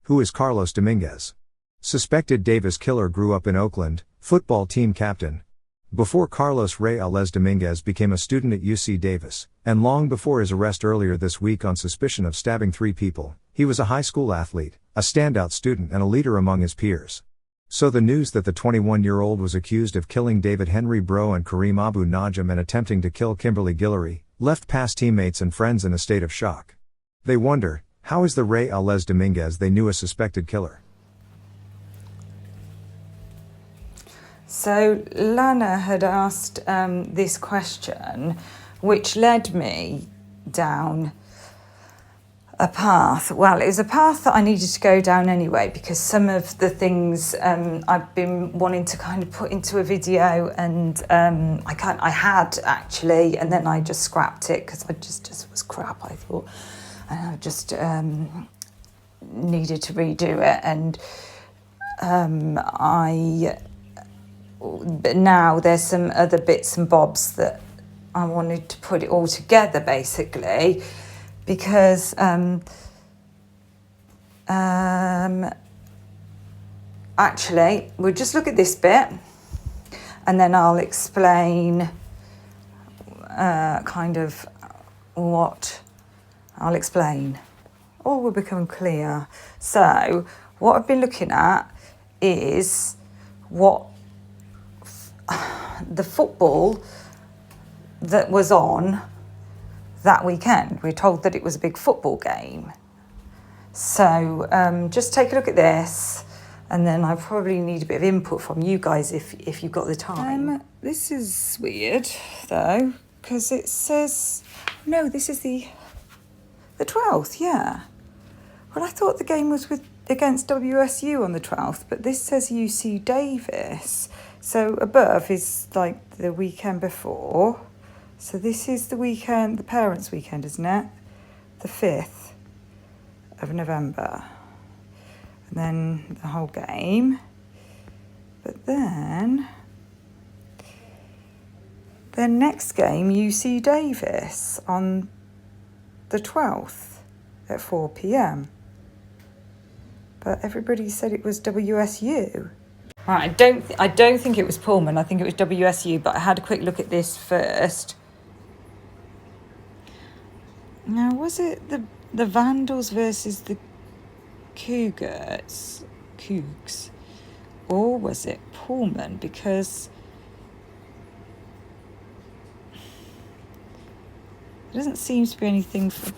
Who is Carlos Dominguez? Suspected Davis killer grew up in Oakland, football team captain. Before Carlos Reyes Dominguez became a student at UC Davis, and long before his arrest earlier this week on suspicion of stabbing 3 people, he was a high school athlete, a standout student and a leader among his peers. So the news that the 21-year-old was accused of killing David Henry Bro and Kareem Abu Najam and attempting to kill Kimberly Guillory, left past teammates and friends in a state of shock. They wonder, how is the Reyes Dominguez they knew a suspected killer? So Lana had asked this question, which led me down a path. Well, it was a path that I needed to go down anyway, because some of the things I've been wanting to kind of put into a video, and I had actually, and then I just scrapped it because I just was crap, I thought, and I just needed to redo it, and but now there's some other bits and bobs that I wanted to put it all together, basically, because actually we'll just look at this bit and then I'll explain kind of what I'll explain. All will become clear. So what I've been looking at is what the football that was on that weekend. We're told that it was a big football game. So just take a look at this, and then I probably need a bit of input from you guys if you've got the time. This is weird though, because it says, no, this is the 12th, yeah. Well, I thought the game was against WSU on the 12th, but this says UC Davis. So above is like the weekend before. So this is the weekend, the parents' weekend, isn't it? The 5th of November. And then the whole game. But then their next game, UC Davis, on the 12th at 4 p.m. But everybody said it was WSU. Right, I don't think it was Pullman. I think it was WSU, but I had a quick look at this first. Now, was it the Vandals versus the Cougs, or was it Pullman? Because there doesn't seem to be anything for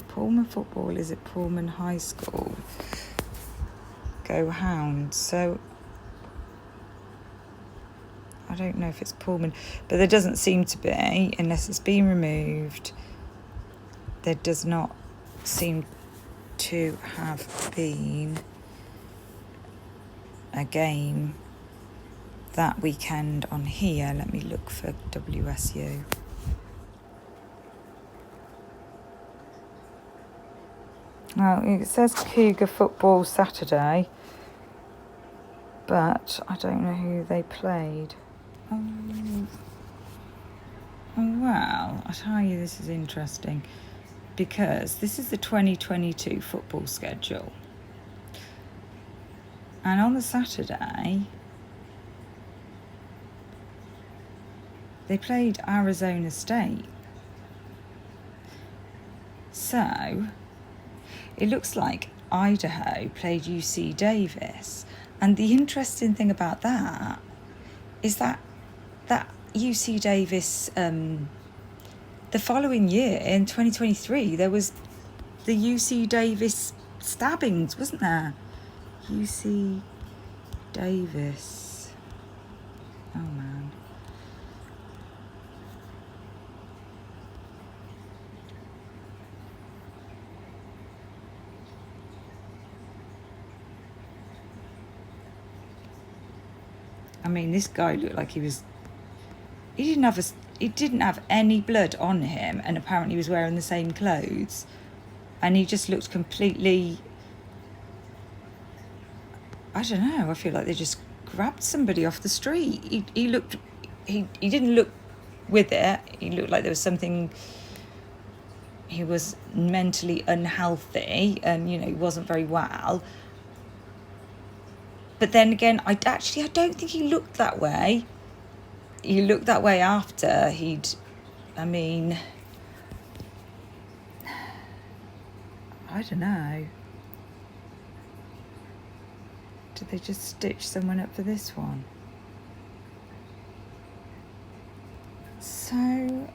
Pullman football. Is it Pullman High School? Go Hounds. So I don't know if it's Pullman, but there doesn't seem to be, unless it's been removed. There does not seem to have been a game that weekend on here. Let me look for WSU. Well, it says Cougar football Saturday, but I don't know who they played. Oh, well, I tell you, this is interesting, because this is the 2022 football schedule. And on the Saturday, they played Arizona State. So it looks like Idaho played UC Davis. And the interesting thing about that is that UC Davis, the following year, in 2023, there was the UC Davis stabbings, wasn't there? UC Davis. Oh, man. I mean, this guy looked like he didn't have any blood on him, and apparently he was wearing the same clothes, and he just looked completely, I don't know, I feel like they just grabbed somebody off the street. He didn't look with it. He looked like there was something, he was mentally unhealthy and, you know, he wasn't very well. But then again, I don't think he looked that way. He looked that way after I don't know. Did they just stitch someone up for this one? So,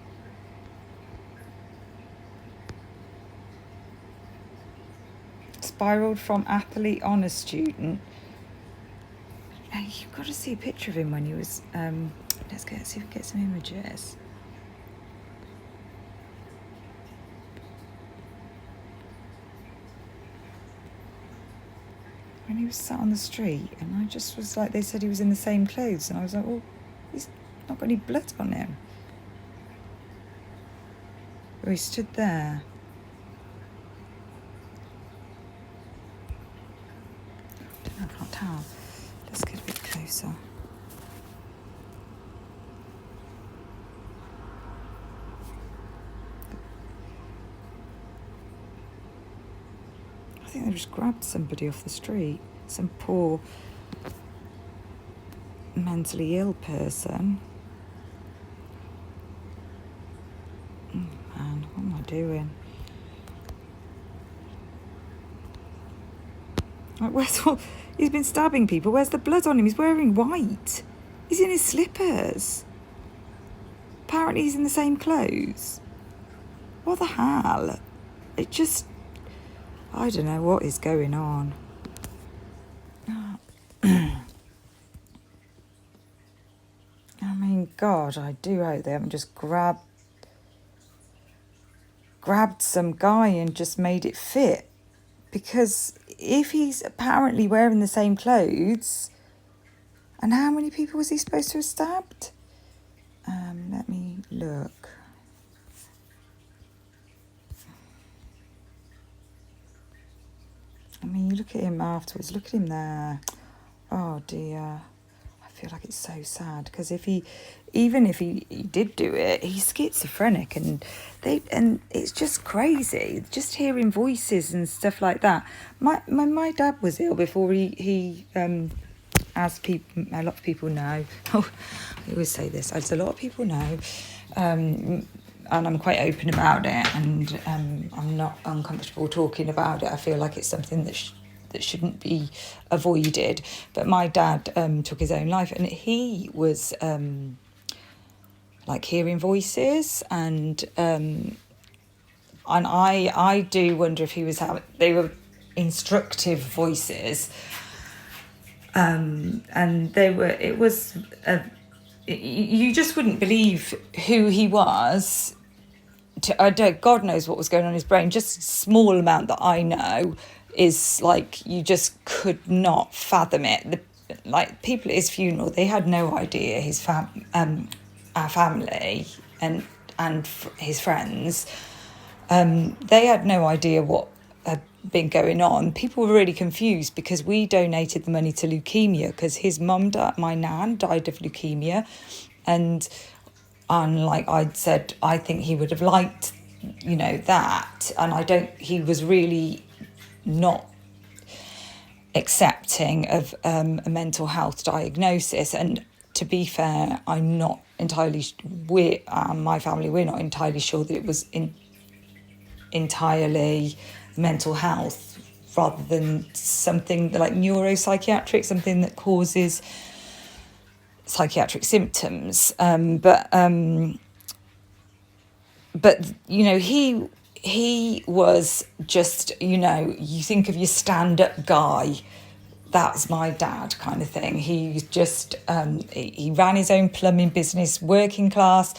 spiraled from athlete honours student. Now, you've got to see a picture of him when he was, let's see if we can get some images. When he was sat on the street, and I just was like, they said he was in the same clothes, and I was like, well, he's not got any blood on him. Oh, he stood there. I can't tell. Let's get a bit closer. I think they just grabbed somebody off the street. Some poor mentally ill person. Oh man, what am I doing? Like, he's been stabbing people. Where's the blood on him? He's wearing white. He's in his slippers. Apparently he's in the same clothes. What the hell? It just... I don't know what is going on. I mean, God, I do hope they haven't just grabbed some guy and just made it fit. Because if he's apparently wearing the same clothes, and how many people was he supposed to have stabbed? Let me look. I mean, you look at him afterwards, look at him there. Oh dear. I feel like it's so sad, because even if he did do it, he's schizophrenic, and it's just crazy. Just hearing voices and stuff like that. My dad was ill before he as a lot of people know. Oh, I always say this, as a lot of people know, and I'm quite open about it, and I'm not uncomfortable talking about it. I feel like it's something that shouldn't be avoided. But my dad took his own life, and he was like hearing voices, and I do wonder if they were instructive voices, and you just wouldn't believe who he was. God knows what was going on in his brain. Just a small amount that I know is like, you just could not fathom it. Like, people at his funeral, they had no idea our family and his friends, they had no idea what had been going on. People were really confused, because we donated the money to leukemia, because his mum, my nan, died of leukemia, and like I'd said, I think he would have liked, that, and he was really not accepting of a mental health diagnosis. And to be fair, I'm not entirely, my family, we're not entirely sure that it was entirely mental health, rather than something like neuropsychiatric, something that causes psychiatric symptoms. But he was just, you think of your stand-up guy, that's my dad kind of thing. He just, he ran his own plumbing business, working class,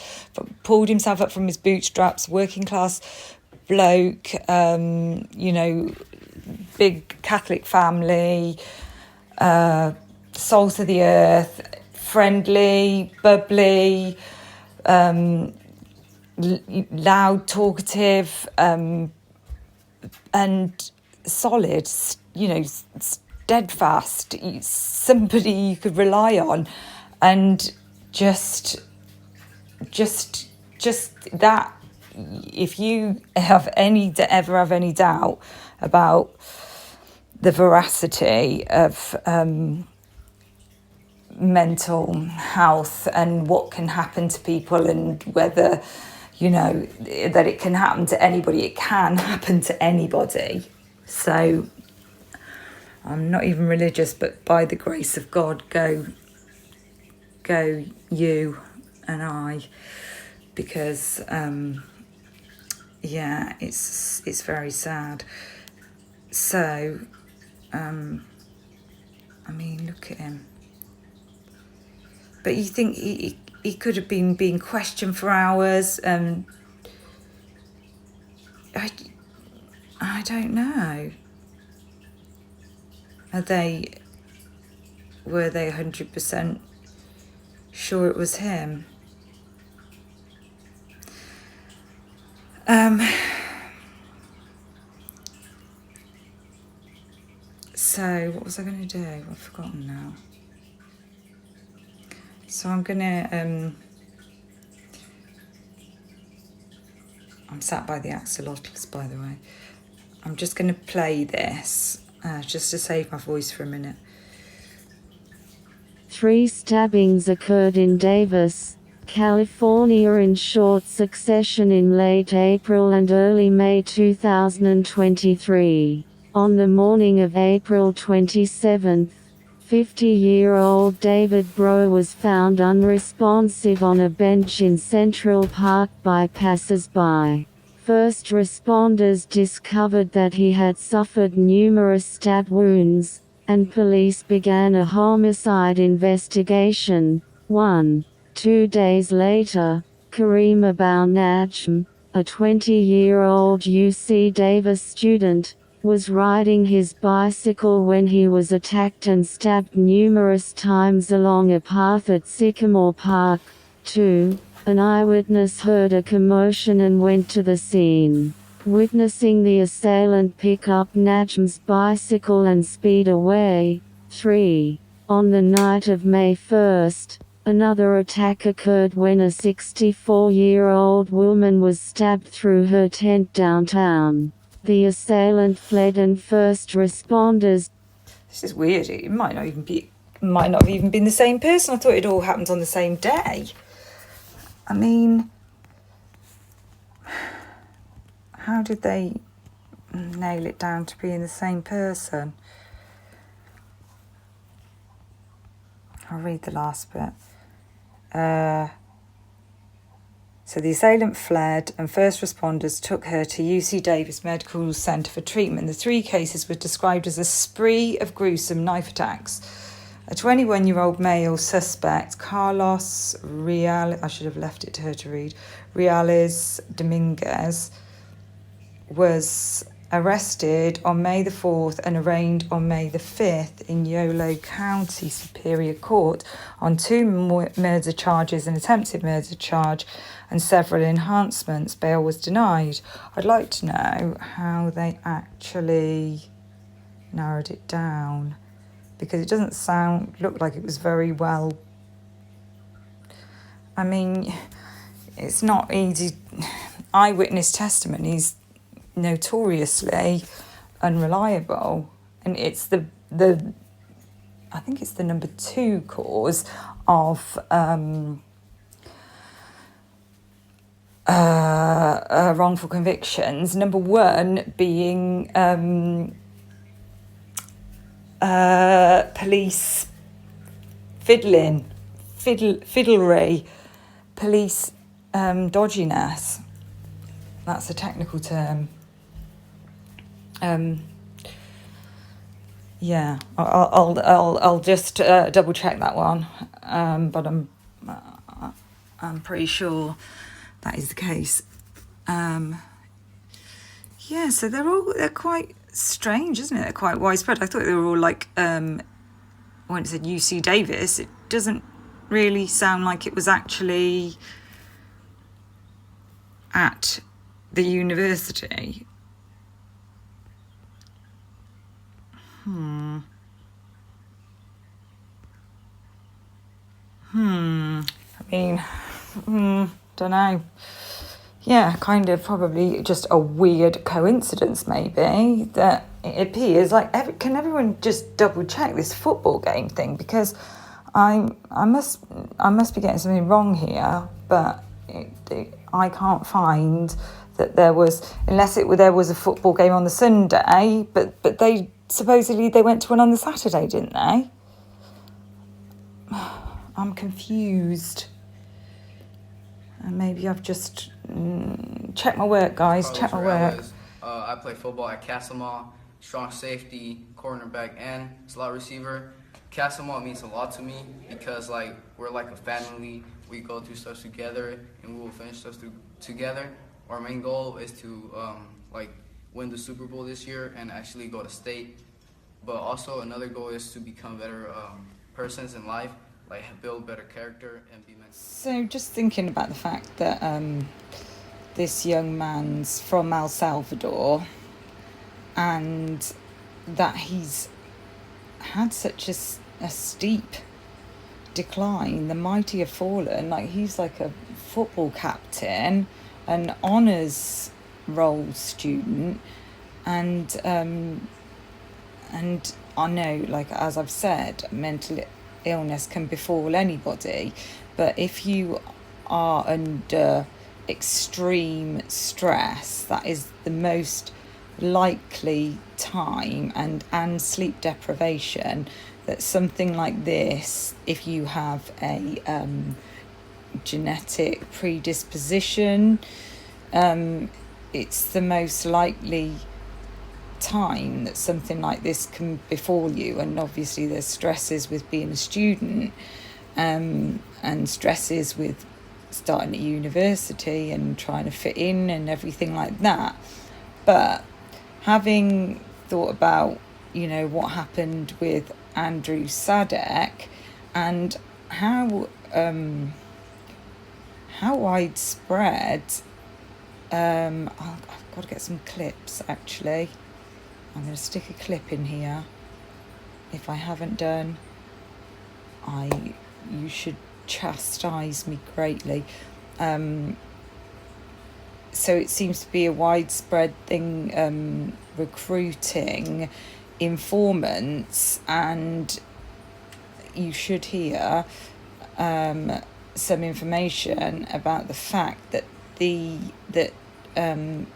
pulled himself up from his bootstraps, working class bloke, big Catholic family, salt of the earth, friendly, bubbly, loud, talkative, and solid, steadfast, somebody you could rely on, and just that, if you ever have any doubt about the veracity of mental health and what can happen to people, and whether, that it can happen to anybody, it can happen to anybody. So I'm not even religious, but by the grace of God, go you and I, because it's very sad. So look at him. But you think he could have been being questioned for hours? I don't know. Were they 100% sure it was him? So what was I going to do? I've forgotten now. So I'm going to... I'm sat by the axolotls, by the way. I'm just going to play this, just to save my voice for a minute. 3 stabbings occurred in Davis, California in short succession in late April and early May 2023. On the morning of April 27, 50-year-old David Breaux was found unresponsive on a bench in Central Park by passers-by. First responders discovered that he had suffered numerous stab wounds, and police began a homicide investigation. 2 days later, Kareem Abou Najm, a 20-year-old UC Davis student, was riding his bicycle when he was attacked and stabbed numerous times along a path at Sycamore Park. 2. An eyewitness heard a commotion and went to the scene. Witnessing the assailant pick up Najm's bicycle and speed away. 3. On the night of May 1st, another attack occurred when a 64-year-old woman was stabbed through her tent downtown. The assailant fled and first responders... This is weird. It might not have even been the same person. I thought it all happened on the same day. I mean, how did they nail it down to being the same person? I'll read the last bit. So the assailant fled and first responders took her to UC Davis Medical Center for treatment. The 3 cases were described as a spree of gruesome knife attacks. A 21-year-old male suspect, Carlos Real, I should have left it to her to read, Reales Dominguez, was arrested on May the 4th and arraigned on May the 5th in Yolo County Superior Court on 2 murder charges, an attempted murder charge, and several enhancements. Bail was denied. I'd like to know how they actually narrowed it down, because it doesn't look like it was very well. I mean, it's not easy. Eyewitness testimonies notoriously unreliable, and it's the I think it's the number 2 cause of wrongful convictions. Number 1 being police fiddlery, police dodginess. That's a technical term. I'll just double check that one, but I'm pretty sure that is the case. So they're quite strange, isn't it? They're quite widespread. I thought they were all like, when it said UC Davis, it doesn't really sound like it was actually at the university. I mean, don't know. yeah, kind of probably just a weird coincidence maybe that it appears like can everyone just double check this football game thing, because I must be getting something wrong here, but I can't find that there was, unless there was a football game on the Sunday, but they supposedly they went to one on the Saturday, didn't they? I'm confused. And maybe I've just checked my work, guys. Check my work. I play football at Castlemont, strong safety, cornerback, and slot receiver. Castlemont means a lot to me because like we're like a family. We go through stuff together, and we will finish stuff together. Our main goal is to like win the Super Bowl this year and actually go to state. But also another goal is to become better persons in life, like build better character and be mental. So just thinking about the fact that this young man's from El Salvador and that he's had such a steep decline, the mighty have fallen. Like, he's like a football captain, an honours roll student, and I know, like, as I've said, mental illness can befall anybody, but if you are under extreme stress, that is the most likely time, and sleep deprivation, that something like this, if you have a genetic predisposition, it's the most likely time that something like this can befall you. And obviously there's stresses with being a student, and stresses with starting at university and trying to fit in and everything like that. But having thought about, you know, what happened with Andrew Sadek and how widespread, I've got to get some clips actually. I'm going to stick a clip in here. If I haven't done, you should chastise me greatly. So it seems to be a widespread thing, recruiting informants, and you should hear some information about the fact that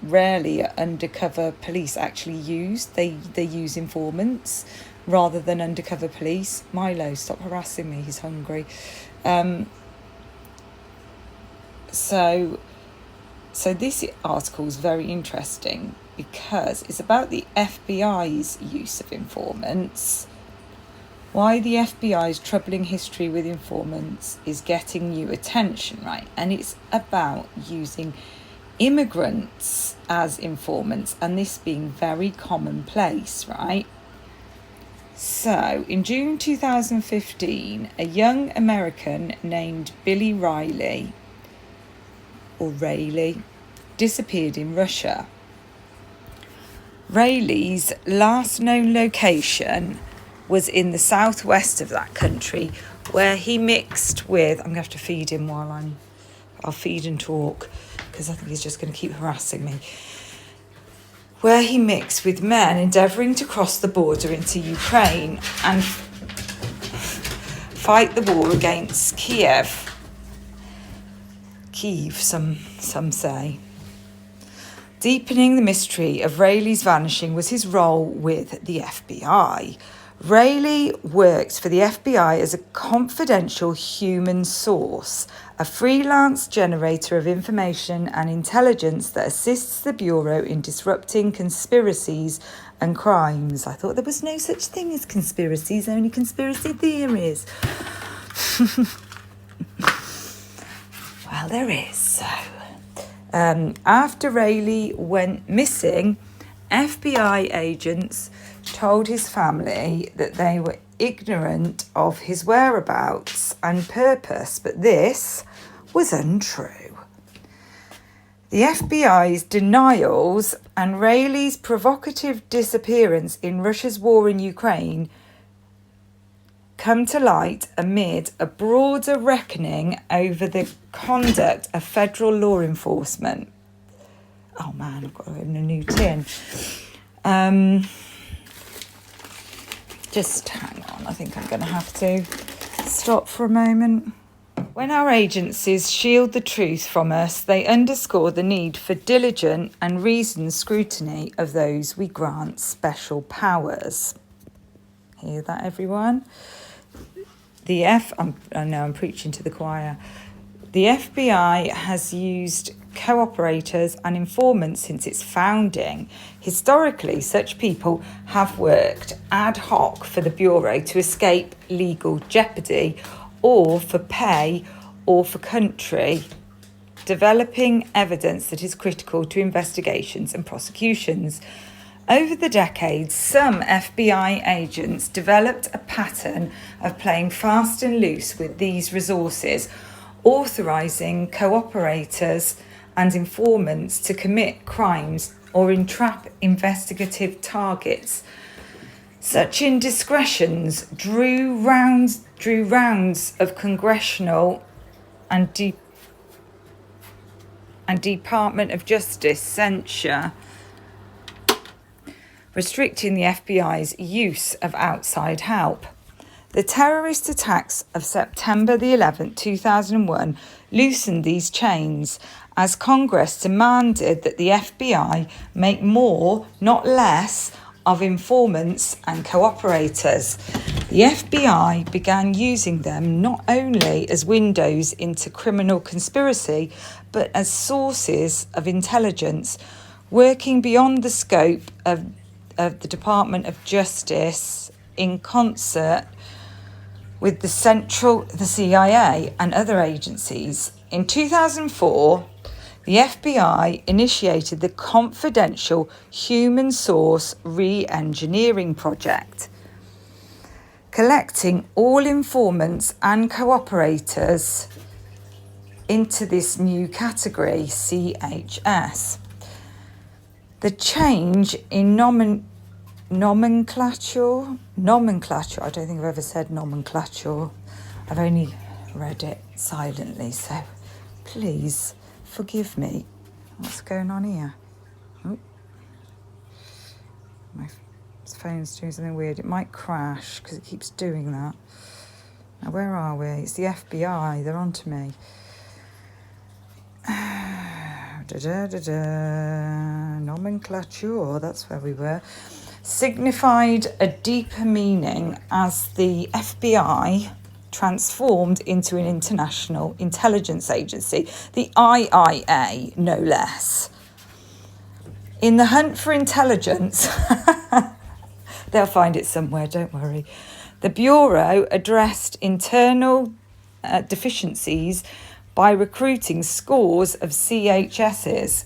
rarely undercover police actually they use informants rather than undercover police. Milo, stop harassing me, he's hungry. So this article is very interesting because it's about the FBI's use of informants, why the FBI's troubling history with informants is getting new attention, right? And it's about using immigrants as informants, and this being very commonplace, right? So, in June 2015, a young American named Billy Riley, or Rayleigh, disappeared in Russia. Rayleigh's last known location was in the southwest of that country, where he mixed with, I'm going to have to feed him I'll feed and talk, because I think he's just going to keep harassing me, where he mixed with men endeavouring to cross the border into Ukraine and fight the war against Kiev, some say. Deepening the mystery of Rayleigh's vanishing was his role with the FBI. Rayleigh works for the FBI as a confidential human source, a freelance generator of information and intelligence that assists the Bureau in disrupting conspiracies and crimes. I thought there was no such thing as conspiracies, only conspiracy theories. Well, there is. So, after Rayleigh went missing, FBI agents told his family that they were ignorant of his whereabouts and purpose, but this was untrue. The FBI's denials and Rayleigh's provocative disappearance in Russia's war in Ukraine come to light amid a broader reckoning over the conduct of federal law enforcement. Oh man, I've got to open a new tin. Just hang on, I think I'm going to have to stop for a moment. When our agencies shield the truth from us, they underscore the need for diligent and reasoned scrutiny of those we grant special powers. Hear that, everyone? I know I'm preaching to the choir. The FBI has used cooperators and informants since its founding. Historically, such people have worked ad hoc for the Bureau to escape legal jeopardy or for pay or for country, developing evidence that is critical to investigations and prosecutions. Over the decades, some FBI agents developed a pattern of playing fast and loose with these resources, authorising cooperators and informants to commit crimes or entrap investigative targets. Such indiscretions drew rounds of congressional and Department of Justice censure, restricting the FBI's use of outside help. The terrorist attacks of September the 11th, 2001 loosened these chains as Congress demanded that the FBI make more, not less, of informants and cooperators. The FBI began using them not only as windows into criminal conspiracy, but as sources of intelligence, working beyond the scope of the Department of Justice in concert with the CIA and other agencies. In 2004, the FBI initiated the confidential human source re-engineering project, collecting all informants and cooperators into this new category, CHS. The change in nomenclature, I don't think I've ever said nomenclature. I've only read it silently, so please forgive me. What's going on here? Oh. My phone's doing something weird. It might crash because it keeps doing that. Now, where are we? It's the FBI. They're on to me. Nomenclature, that's where we were. Signified a deeper meaning as the FBI transformed into an international intelligence agency, the IIA, no less. In the hunt for intelligence, they'll find it somewhere, don't worry. The Bureau addressed internal deficiencies by recruiting scores of CHSs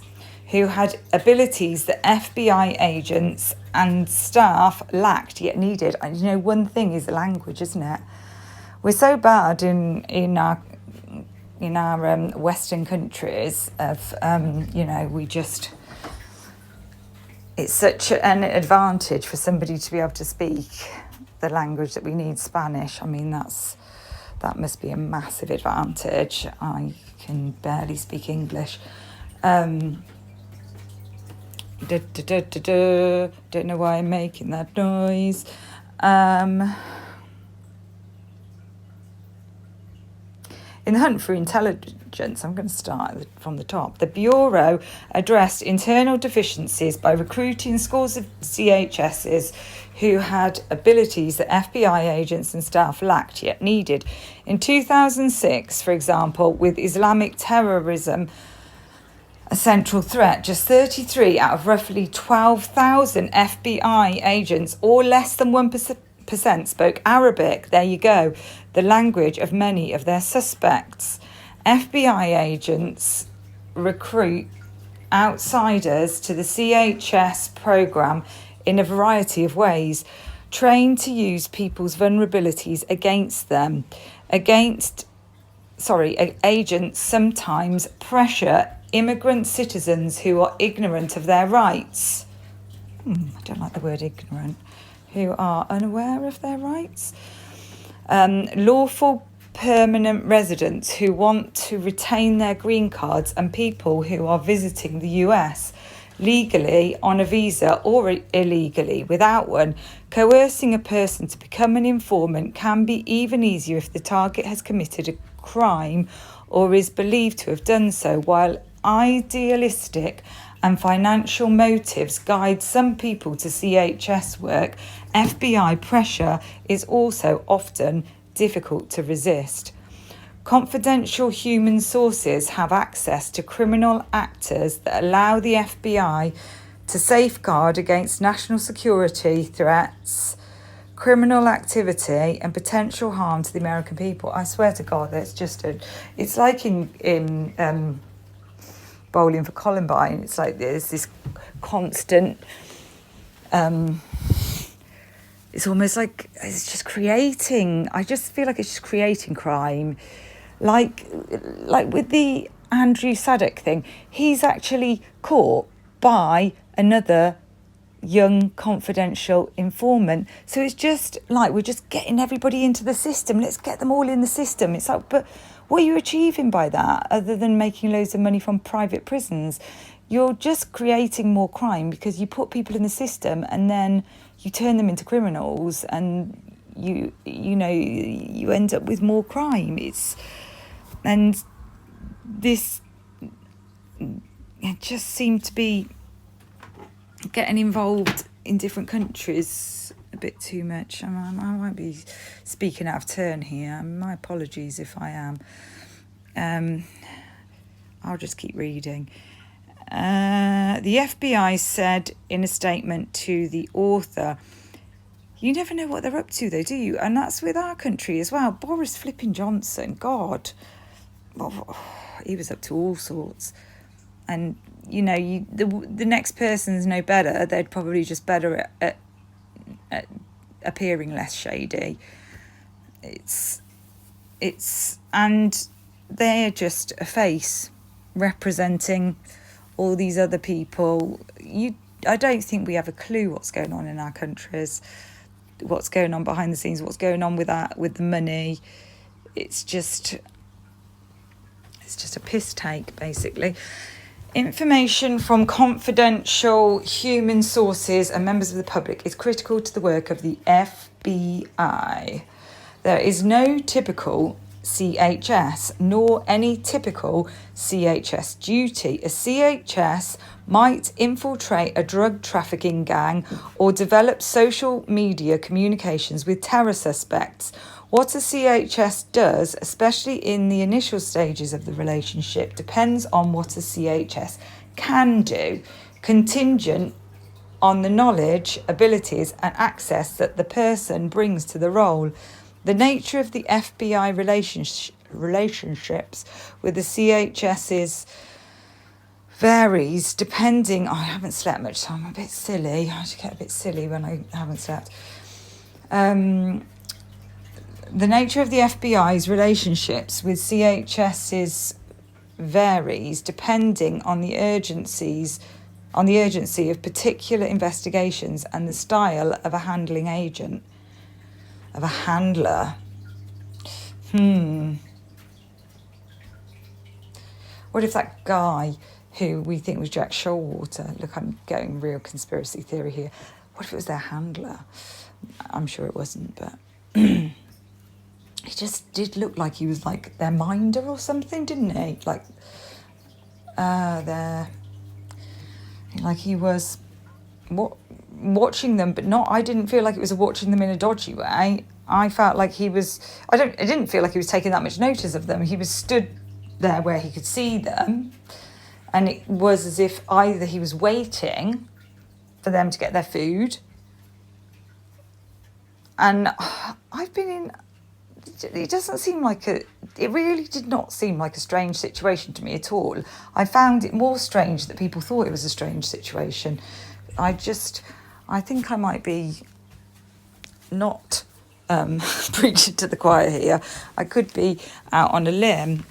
who had abilities that FBI agents and staff lacked yet needed. And you know, one thing is the language, isn't it? We're so bad in our Western countries of it's such an advantage for somebody to be able to speak the language that we need, Spanish. I mean, that must be a massive advantage. I can barely speak English. Don't know why I'm making that noise. In the hunt for intelligence, I'm going to start from the top. The Bureau addressed internal deficiencies by recruiting scores of CHSs who had abilities that FBI agents and staff lacked yet needed. In 2006, for example, with Islamic terrorism a central threat, just 33 out of roughly 12,000 FBI agents, or less than 1%, spoke Arabic. There you go, the language of many of their suspects. FBI agents recruit outsiders to the CHS program in a variety of ways, trained to use people's vulnerabilities against them. Agents sometimes pressure immigrant citizens who are ignorant of their rights. I don't like the word ignorant. Who are unaware of their rights. Lawful permanent residents who want to retain their green cards and people who are visiting the US legally on a visa or illegally without one. Coercing a person to become an informant can be even easier if the target has committed a crime or is believed to have done so. While idealistic and financial motives guide some people to CHS work, FBI pressure is also often difficult to resist. Confidential human sources have access to criminal actors that allow the FBI to safeguard against national security threats, criminal activity, and potential harm to the American people. I swear to God, it's like in Bowling for Columbine. It's like there's this constant. It's almost like it's just creating. I just feel like it's just creating crime. Like with the Andrew Sadek thing, he's actually caught by another young confidential informant. So it's just like we're just getting everybody into the system. Let's get them all in the system. It's like, but what are you achieving by that other than making loads of money from private prisons? You're just creating more crime because you put people in the system and then you turn them into criminals, and you end up with more crime. And this just seemed to be getting involved in different countries a bit too much. I might be speaking out of turn here. My apologies if I am. I'll just keep reading. The FBI said in a statement to the author, you never know what they're up to though, do you? And that's with our country as well. Boris flipping Johnson, God. He was up to all sorts. And, the next person's no better. They'd probably just better at appearing less shady. And they're just a face representing all these other people. I don't think we have a clue what's going on in our countries, what's going on behind the scenes, what's going on with the money. It's just a piss take, basically. Information from confidential human sources and members of the public is critical to the work of the FBI. There is no typical CHS, nor any typical CHS duty. A CHS might infiltrate a drug trafficking gang or develop social media communications with terror suspects. What a CHS does, especially in the initial stages of the relationship, depends on what a CHS can do, contingent on the knowledge, abilities, and access that the person brings to the role. The nature of the FBI relationships with the CHSs varies depending. I haven't slept much, so I'm a bit silly. I get a bit silly when I haven't slept. The nature of the FBI's relationships with CHSs varies depending on the urgency of particular investigations and the style of a handling agent. Of a handler. What if that guy who we think was Jack Showalter, look, I'm getting real conspiracy theory here. What if it was their handler? I'm sure it wasn't, but he just did look like he was like their minder or something, didn't he? Like he was watching them, but not. I didn't feel like it was watching them in a dodgy way. I felt like he was. I didn't feel like he was taking that much notice of them. He was stood there where he could see them, and it was as if either he was waiting for them to get their food. And I've been in. It doesn't seem like it really did not seem like a strange situation to me at all. I found it more strange that people thought it was a strange situation. I think I might be not preaching to the choir here. I could be out on a limb.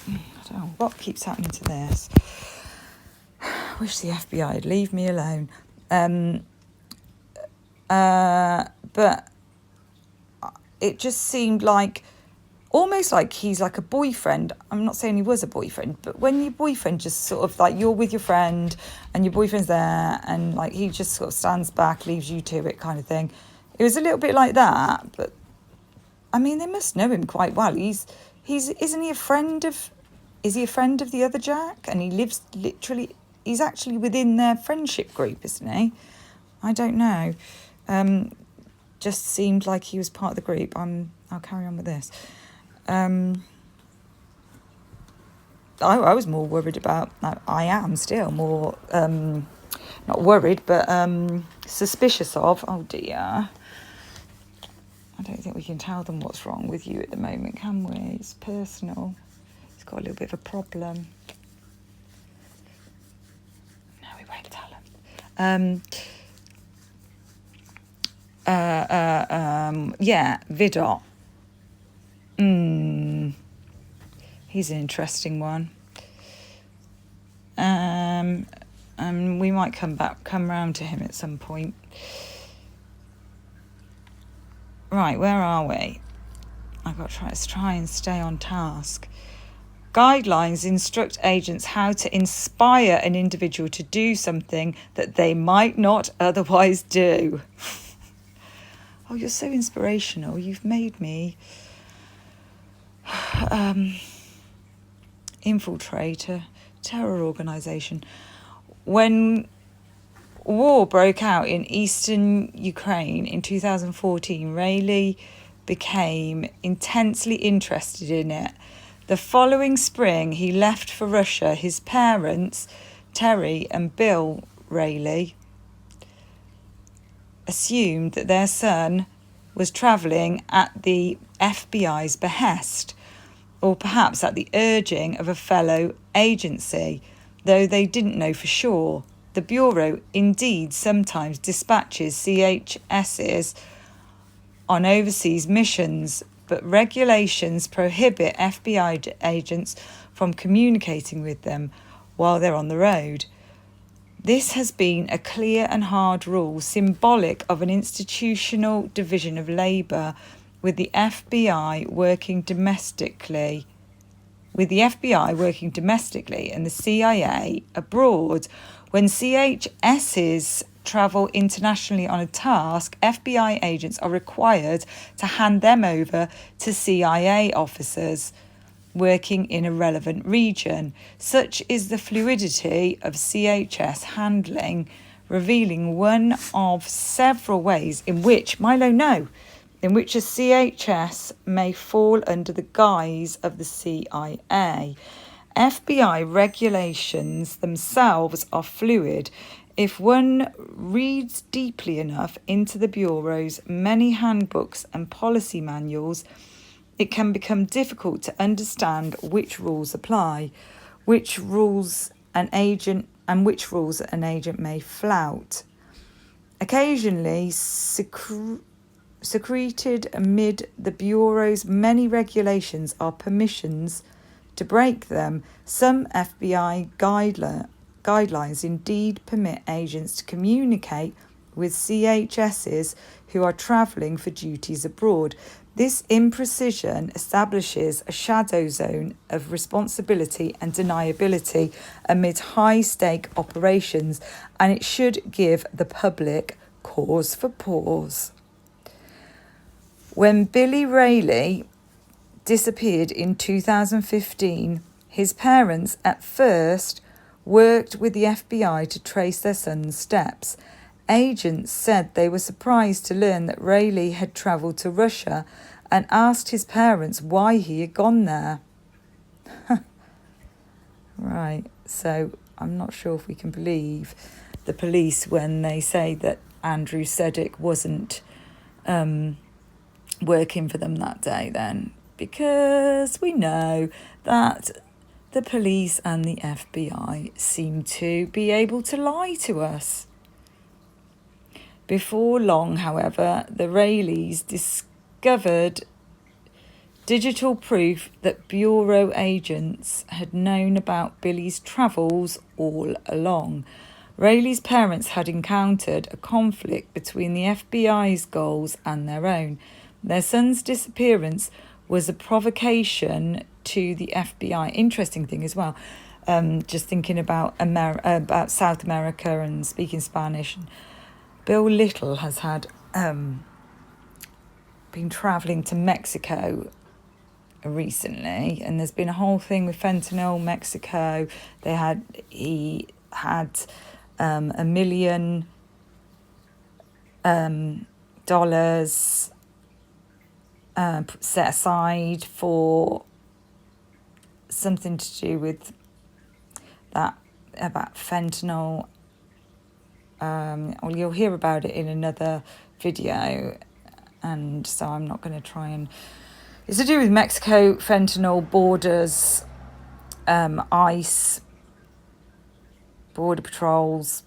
I don't know what keeps happening to this. I wish the FBI would leave me alone. But it just seemed like almost like he's like a boyfriend. I'm not saying he was a boyfriend, but when your boyfriend just sort of like, you're with your friend and your boyfriend's there and like he just sort of stands back, leaves you to it kind of thing. It was a little bit like that, but I mean, they must know him quite well. Isn't he a friend of, is he a friend of the other Jack? And he lives literally, he's actually within their friendship group, isn't he? I don't know. Just seemed like he was part of the group. I'll carry on with this. I was more worried about, I am still more, not worried, but suspicious of, oh dear. I don't think we can tell them what's wrong with you at the moment, can we? It's personal. He's got a little bit of a problem. No, we won't tell him. Yeah, Vidot. He's an interesting one. We might come round to him at some point. Right, where are we? I've got to try and stay on task. Guidelines instruct agents how to inspire an individual to do something that they might not otherwise do. Oh, you're so inspirational. You've made me infiltrator, terror organisation. When war broke out in eastern Ukraine in 2014, Rayleigh became intensely interested in it. The following spring, he left for Russia. His parents, Terry and Bill Rayleigh, assumed that their son was travelling at the FBI's behest, or perhaps at the urging of a fellow agency, though they didn't know for sure. The Bureau indeed sometimes dispatches CHSs on overseas missions, but regulations prohibit FBI agents from communicating with them while they're on the road. This has been a clear and hard rule, symbolic of an institutional division of labour, with the FBI working domestically and the CIA abroad. When CHSs travel internationally on a task, FBI agents are required to hand them over to CIA officers working in a relevant region. Such is the fluidity of CHS handling, revealing one of several ways in which a CHS may fall under the guise of the CIA. FBI regulations themselves are fluid. If one reads deeply enough into the Bureau's many handbooks and policy manuals, it can become difficult to understand which rules apply, which rules an agent may flout. Occasionally, secreted amid the Bureau's many regulations are permissions to break them. Some FBI guidelines indeed permit agents to communicate with CHSs who are travelling for duties abroad. This imprecision establishes a shadow zone of responsibility and deniability amid high-stake operations, and it should give the public cause for pause. When Billy Rayleigh disappeared in 2015, his parents at first worked with the FBI to trace their son's steps. Agents said they were surprised to learn that Rayleigh had travelled to Russia and asked his parents why he had gone there. Right, so I'm not sure if we can believe the police when they say that Andrew Sedgwick wasn't working for them that day then, because we know that the police and the FBI seem to be able to lie to us. Before long, however, the Rayleighs discovered digital proof that Bureau agents had known about Billy's travels all along. Rayleigh's parents had encountered a conflict between the FBI's goals and their own. Their son's disappearance was a provocation to the FBI. Interesting thing as well, just thinking about about South America and speaking Spanish. Bill Little has had been travelling to Mexico recently, and there's been a whole thing with fentanyl. Mexico, he had $1 million set aside for something to do with that, about fentanyl. Well, you'll hear about it in another video, and so I'm not going to try and... It's to do with Mexico, fentanyl, borders, ICE, border patrols,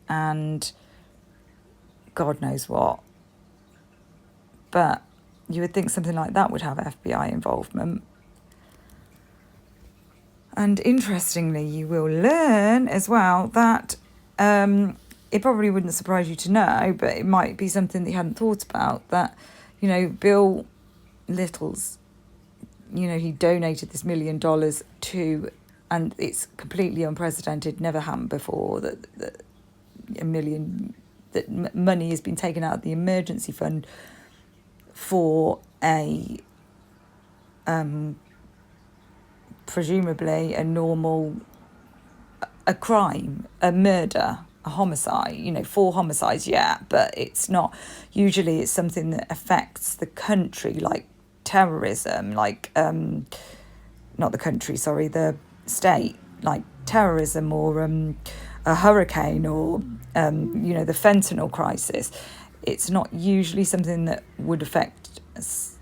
and God knows what. But you would think something like that would have FBI involvement. And interestingly, you will learn as well that it probably wouldn't surprise you to know, but it might be something that you hadn't thought about, that, you know, Bill Little's, you know, he donated this $1 million to, and it's completely unprecedented, never happened before, that money has been taken out of the emergency fund for a presumably a crime, a murder, a homicide, you know, 4 homicides, yeah, but it's not, usually it's something that affects the country, like terrorism, like, not the country, sorry, the state, like terrorism or a hurricane or, you know, the fentanyl crisis. It's not usually something that would affect us.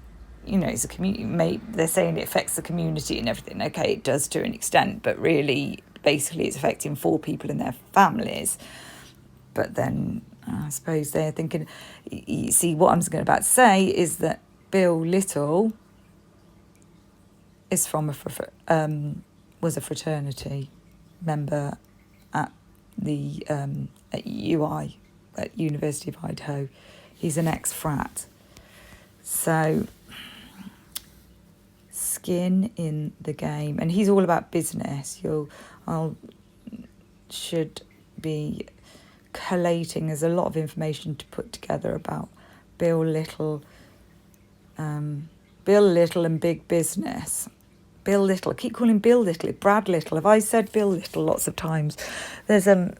You know, it's a community. They're saying it affects the community and everything. Okay, it does to an extent, but really, basically, it's affecting 4 people and their families. But then, I suppose they're thinking. You see, what I'm about to say is that Bill Little is from was a fraternity member at the at UI, at University of Idaho. He's an ex-frat, so. Skin in the game, and he's all about business. Should be collating. There's a lot of information to put together about Bill Little and big business. Bill Little, I keep calling Bill Little, Brad Little. Have I said Bill Little lots of times? There's a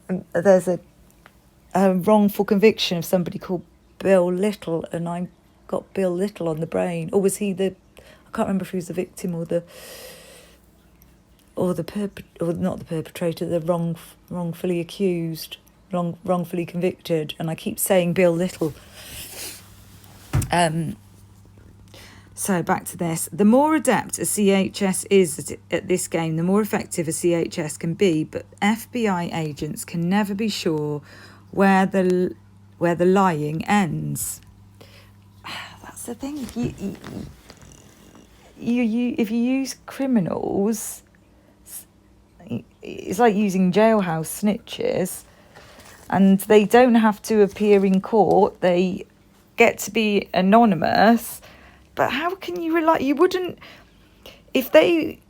wrongful conviction of somebody called Bill Little, and I got Bill Little on the brain. Or was he the? I can't remember if he was the victim or not the perpetrator, the wrongfully accused, wrongfully convicted, and I keep saying Bill Little. So back to this. The more adept a CHS is at this game, the more effective a CHS can be, but FBI agents can never be sure where the lying ends. That's the thing. If you use criminals, it's like using jailhouse snitches, and they don't have to appear in court. They get to be anonymous. But how can you rely? You wouldn't, if they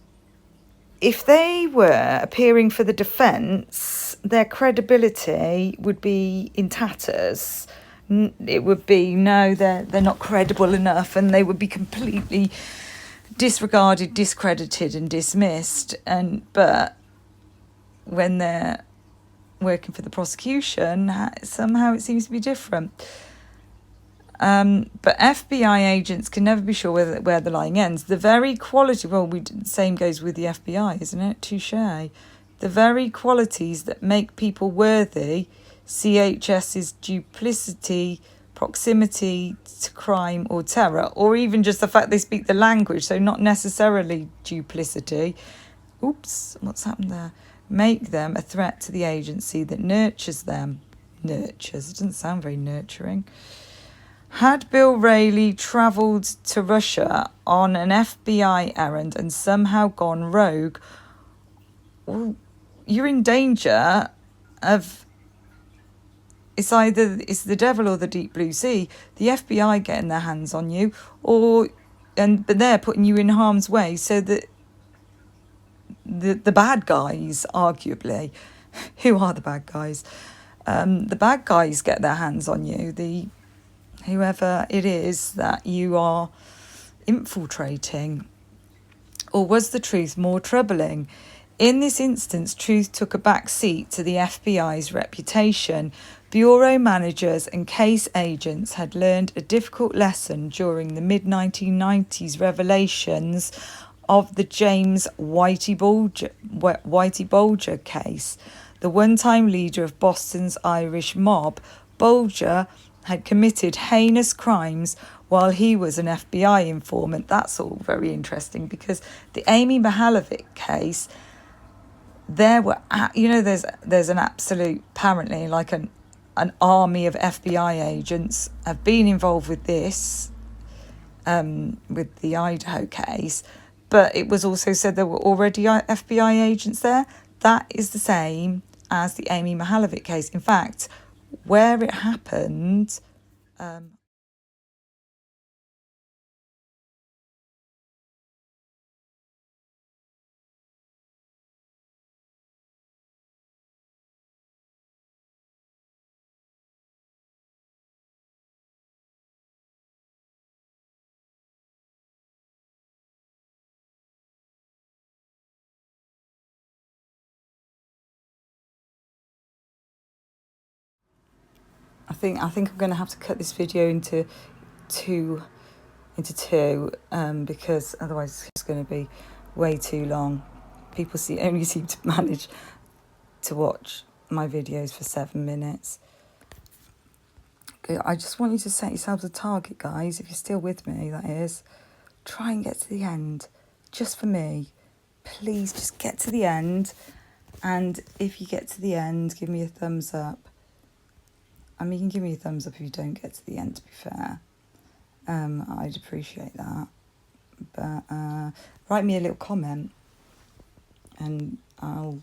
were appearing for the defence, their credibility would be in tatters. It would be, no, they're not credible enough, and they would be completely disregarded, discredited and dismissed. But when they're working for the prosecution, somehow it seems to be different. But FBI agents can never be sure where the lying ends. The very quality, same goes with the FBI, isn't it? Touché. The very qualities that make people worthy, CHS's duplicity, proximity to crime or terror, or even just the fact they speak the language, so not necessarily duplicity. Oops, what's happened there? Make them a threat to the agency that nurtures them. Nurtures, it doesn't sound very nurturing. Had Bill Rayleigh travelled to Russia on an FBI errand and somehow gone rogue, well, you're in danger of... It's either the devil or the deep blue sea. The FBI getting their hands on you, or but they're putting you in harm's way so that the bad guys, arguably, who are the bad guys? The bad guys get their hands on you. Whoever it is that you are infiltrating. Or was the truth more troubling? In this instance, truth took a back seat to the FBI's reputation. Bureau managers and case agents had learned a difficult lesson during the mid-1990s revelations of the James Whitey Bulger case. The one-time leader of Boston's Irish mob, Bulger had committed heinous crimes while he was an FBI informant. That's all very interesting, because the Amy Mihalovic case, there were, there's an absolute, apparently, like an army of FBI agents have been involved with this, with the Idaho case, but it was also said there were already FBI agents there. That is the same as the Amy Mihalovic case. In fact, where it happened, I think I'm going to have to cut this video into two, because otherwise it's going to be way too long. People only seem to manage to watch my videos for 7 minutes. Okay, I just want you to set yourselves a target, guys. If you're still with me, that is. Try and get to the end, just for me. Please, just get to the end. And if you get to the end, give me a thumbs up. I mean, you can give me a thumbs up if you don't get to the end, to be fair. I'd appreciate that. But write me a little comment, and I'll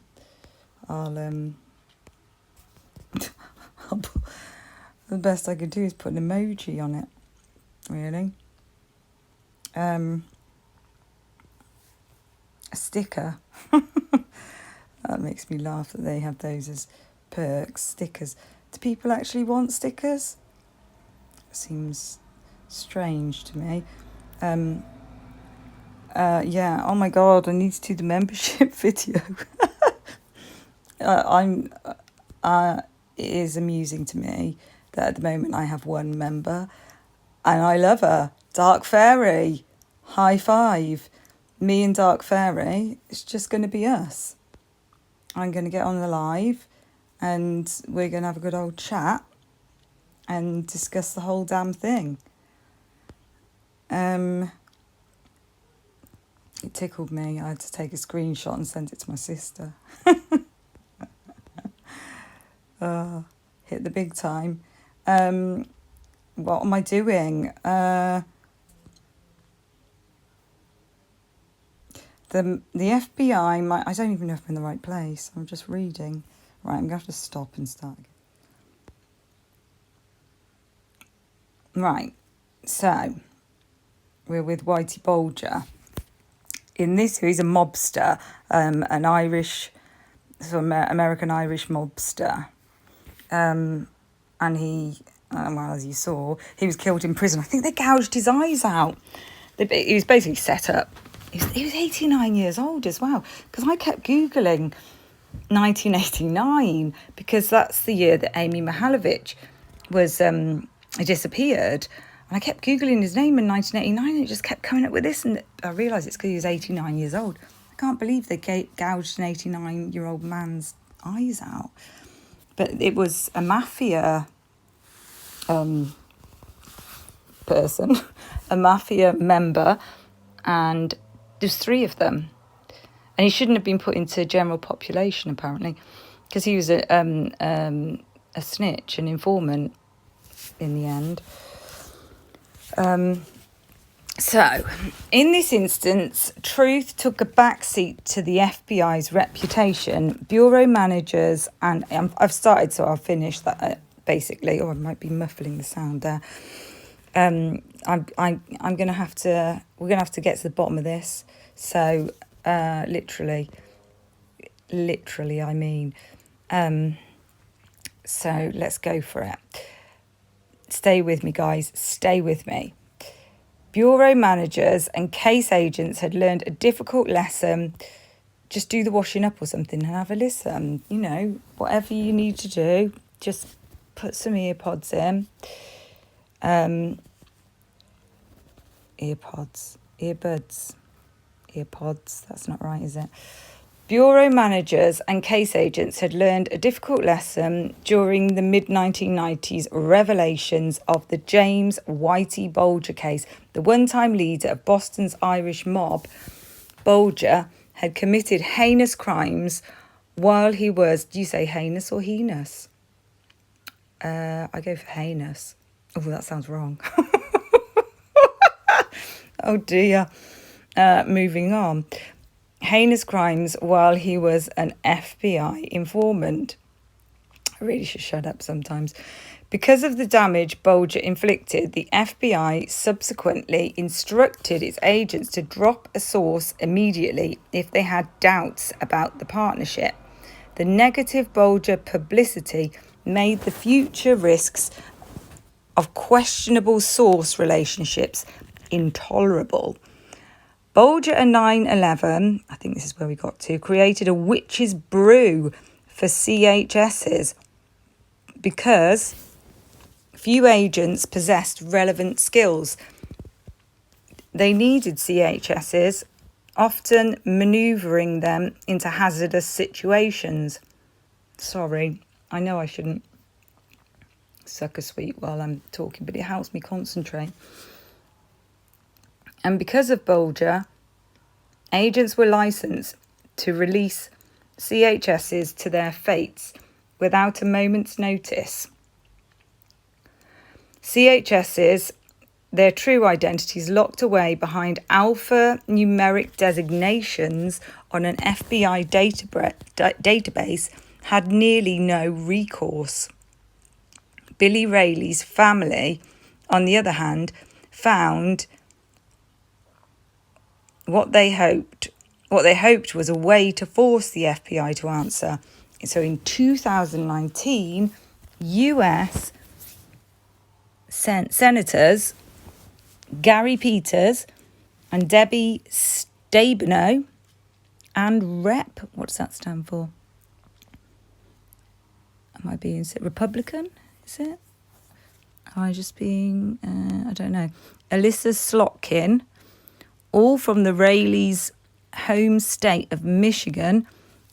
the best I could do is put an emoji on it, really. A sticker. That makes me laugh that they have those as perks, stickers. Do people actually want stickers? Seems strange to me. Yeah, oh my god, I need to do the membership video. It is amusing to me that at the moment I have one member, and I love her. Dark Fairy, high five. Me and Dark Fairy, it's just going to be us. I'm going to get on the live, and we're going to have a good old chat and discuss the whole damn thing. It tickled me. I had to take a screenshot and send it to my sister. Hit the big time. What am I doing? The FBI I don't even know if I'm in the right place. I'm just reading. Right, I'm going to have to stop and start again. Right, so we're with Whitey Bulger. In this, he's a mobster, an Irish, American-Irish mobster. And he, well, as you saw, he was killed in prison. I think they gouged his eyes out. He was basically set up. He was 89 years old as well, because I kept Googling 1989, because that's the year that Amy Mihalovic was disappeared. And I kept Googling his name in 1989, and it just kept coming up with this. And I realised it's because he was 89 years old. I can't believe they gouged an 89-year-old man's eyes out. But it was a mafia person, a mafia member, and there's 3 of them. And he shouldn't have been put into general population, apparently, because he was a snitch, an informant in the end. So, in this instance, truth took a backseat to the FBI's reputation. Bureau managers, and I've started, so I'll finish that basically, or I might be muffling the sound there. I'm gonna have to. We're gonna have to get to the bottom of this. So literally, I mean. So let's go for it. Stay with me, guys. Stay with me. Bureau managers and case agents had learned a difficult lesson. Just do the washing up or something and have a listen. You know, whatever you need to do, just put some earpods in. Earpods, that's not right, is it? Bureau managers and case agents had learned a difficult lesson during the mid-1990s revelations of the James Whitey Bulger case. The one-time leader of Boston's Irish mob, Bulger, had committed heinous crimes while he was... Do you say heinous or heinous? I go for heinous. Oh, that sounds wrong. Oh dear. Moving on. Heinous crimes while he was an FBI informant. I really should shut up sometimes. Because of the damage Bulger inflicted, the FBI subsequently instructed its agents to drop a source immediately if they had doubts about the partnership. The negative Bulger publicity made the future risks of questionable source relationships intolerable. Bulger and 9/11, I think this is where we got to, created a witch's brew for CHSs because few agents possessed relevant skills. They needed CHSs, often manoeuvring them into hazardous situations. Sorry, I know I shouldn't suck a sweet while I'm talking, but it helps me concentrate. And because of Bulger, agents were licensed to release CHSs to their fates without a moment's notice. CHSs, their true identities locked away behind alphanumeric designations on an FBI database, had nearly no recourse. Billy Rayleigh's family, on the other hand, found what they hoped was a way to force the FBI to answer. So in 2019, US Senators Gary Peters and Debbie Stabenow and Rep, what does that stand for? Am I being Republican? Is it? Am I just being, I don't know. Alyssa Slotkin, all from the Rayleigh's home state of Michigan,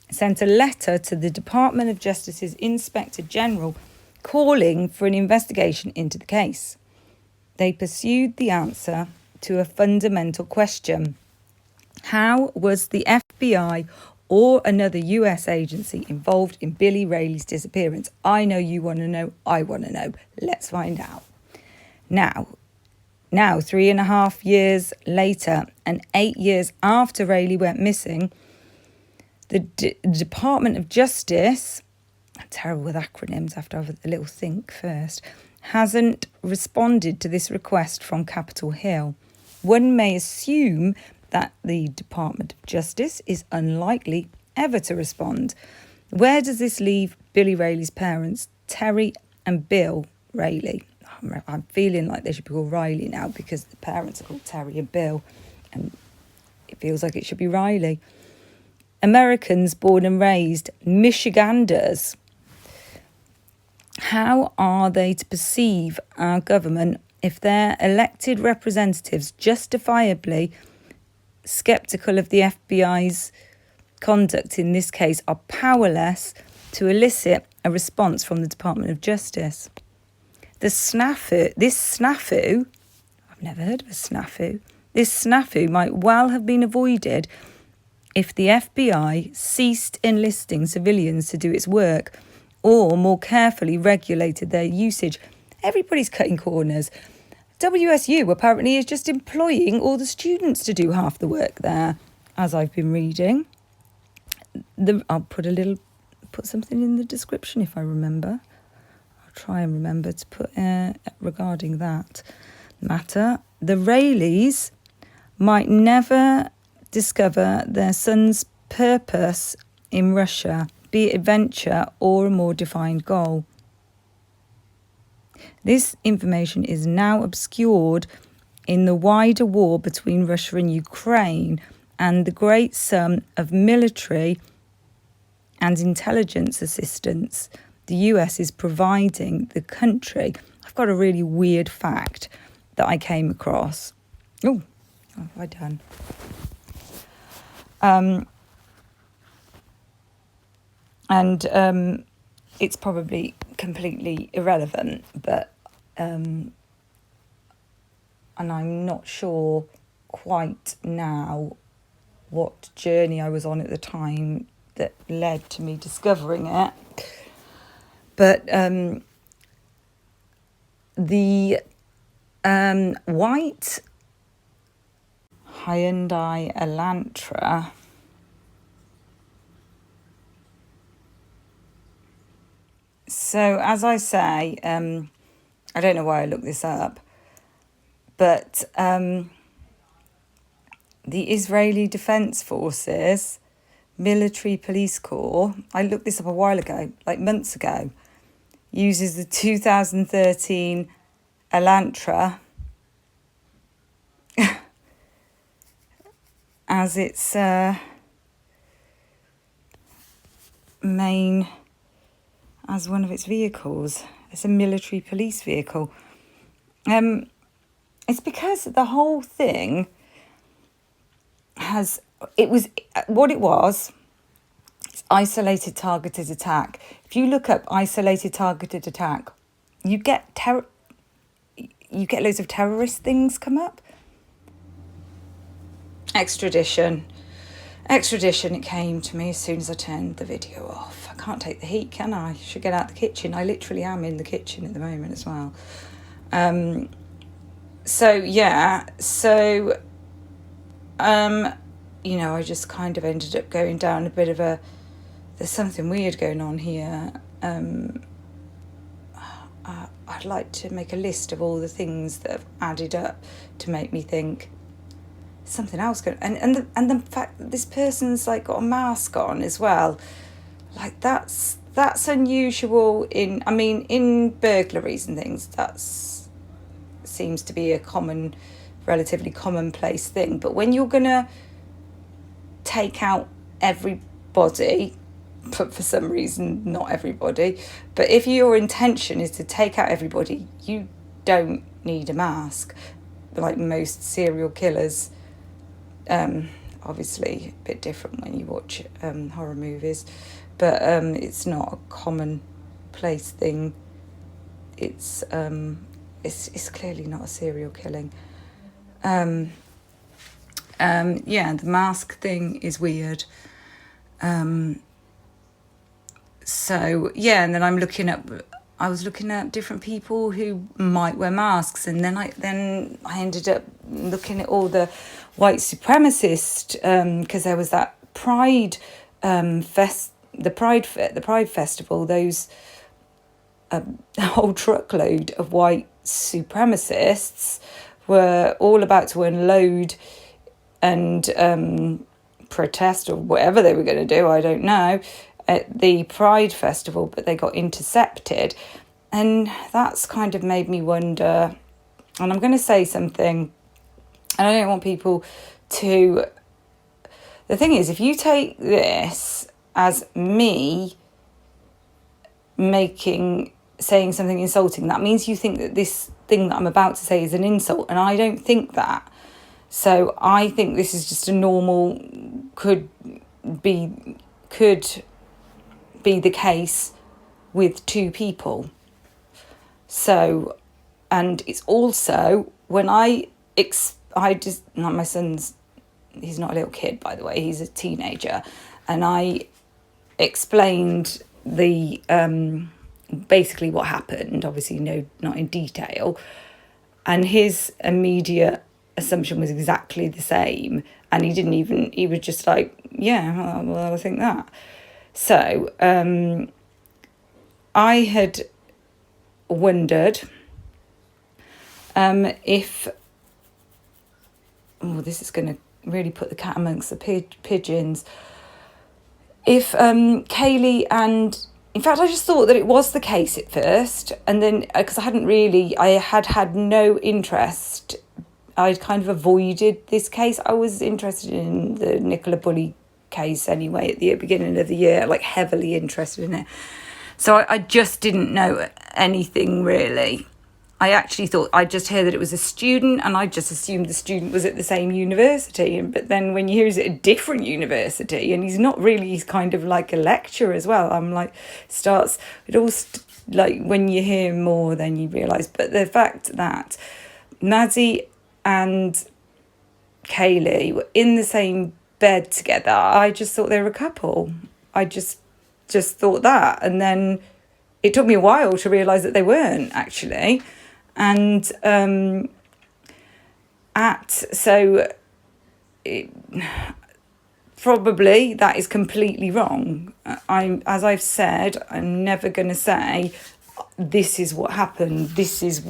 sent a letter to the Department of Justice's Inspector General calling for an investigation into the case. They pursued the answer to a fundamental question. How was the FBI or another US agency involved in Billy Rayleigh's disappearance? I know you want to know. I want to know. Let's find out. Now, 3.5 years later and 8 years after Rayleigh went missing, the Department of Justice, I'm terrible with acronyms, I have to have a little think first, hasn't responded to this request from Capitol Hill. One may assume that the Department of Justice is unlikely ever to respond. Where does this leave Billy Rayleigh's parents, Terry and Bill Rayleigh? I'm feeling like they should be called Riley now because the parents are called Terry and Bill, and it feels like it should be Riley. Americans born and raised, Michiganders. How are they to perceive our government if their elected representatives, justifiably sceptical of the FBI's conduct in this case, are powerless to elicit a response from the Department of Justice? This snafu, I've never heard of a snafu. This snafu might well have been avoided if the FBI ceased enlisting civilians to do its work or more carefully regulated their usage. Everybody's cutting corners. WSU apparently is just employing all the students to do half the work there, as I've been reading. I'll put something in the description if I remember. Try and remember to put regarding that. matter, the Rayleighs might never discover their son's purpose in Russia, be it adventure or a more defined goal. This information is now obscured in the wider war between Russia and Ukraine and the great sum of military and intelligence assistance the US is providing the country. I've got a really weird fact that I came across. Oh, what have I done? And it's probably completely irrelevant, but and I'm not sure quite now what journey I was on at the time that led to me discovering it. But the white Hyundai Elantra so as I say, I don't know why I looked this up, but the Israeli Defense Forces Military Police Corps, I looked this up a while ago, like months ago, uses the 2013 Elantra as its as one of its vehicles. It's a military police vehicle. It's because the whole thing it's isolated targeted attack. If you look up isolated targeted attack, you get loads of terrorist things come up. Extradition, it came to me as soon as I turned the video off. I can't take the heat, can I? Should get out the kitchen. I literally am in the kitchen at the moment as well. I just kind of ended up going down a bit of there's something weird going on here. I'd like to make a list of all the things that have added up to make me think something else going on. And the fact that this person's like got a mask on as well, like that's unusual in burglaries and things. That's seems to be a relatively commonplace thing. But when you're gonna take out everybody, but for some reason not everybody, but if your intention is to take out everybody, you don't need a mask. Like most serial killers, obviously a bit different when you watch horror movies, but it's not a commonplace thing. It's clearly not a serial killing. The mask thing is weird. And then I was looking at different people who might wear masks, and then I ended up looking at all the white supremacist, because there was that Pride the Pride Festival, those a whole truckload of white supremacists were all about to unload and protest or whatever they were going to do, I don't know, at the Pride Festival, but they got intercepted. And that's kind of made me wonder, and I'm going to say something, and I don't want people to... The thing is, if you take this as me saying something insulting, that means you think that this thing that I'm about to say is an insult, and I don't think that. So I think this is just a normal, could be the case with two people. So, and it's also when my son's, he's not a little kid, by the way, he's a teenager, and I explained the basically what happened, obviously not in detail, and his immediate assumption was exactly the same, and he was just like, yeah, well, I think that. So I had wondered If, oh, this is going to really put the cat amongst the pigeons. If Kaylee and, in fact, I just thought that it was the case at first, and then because I had no interest. I'd kind of avoided this case. I was interested in the Nicola Bulley case anyway at the beginning of the year, like heavily interested in it. So I just didn't know anything really. I actually thought, I just heard that it was a student, and I just assumed the student was at the same university. But then when you hear he's at a different university, and he's not really, he's kind of like a lecturer as well. I'm like, like when you hear more, then you realise. But the fact that Maddie and Kaylee were in the same bed together, I just thought they were a couple. I just thought that, and then it took me a while to realise that they weren't actually. And probably that is completely wrong. As I've said, I'm never going to say this is what happened. This is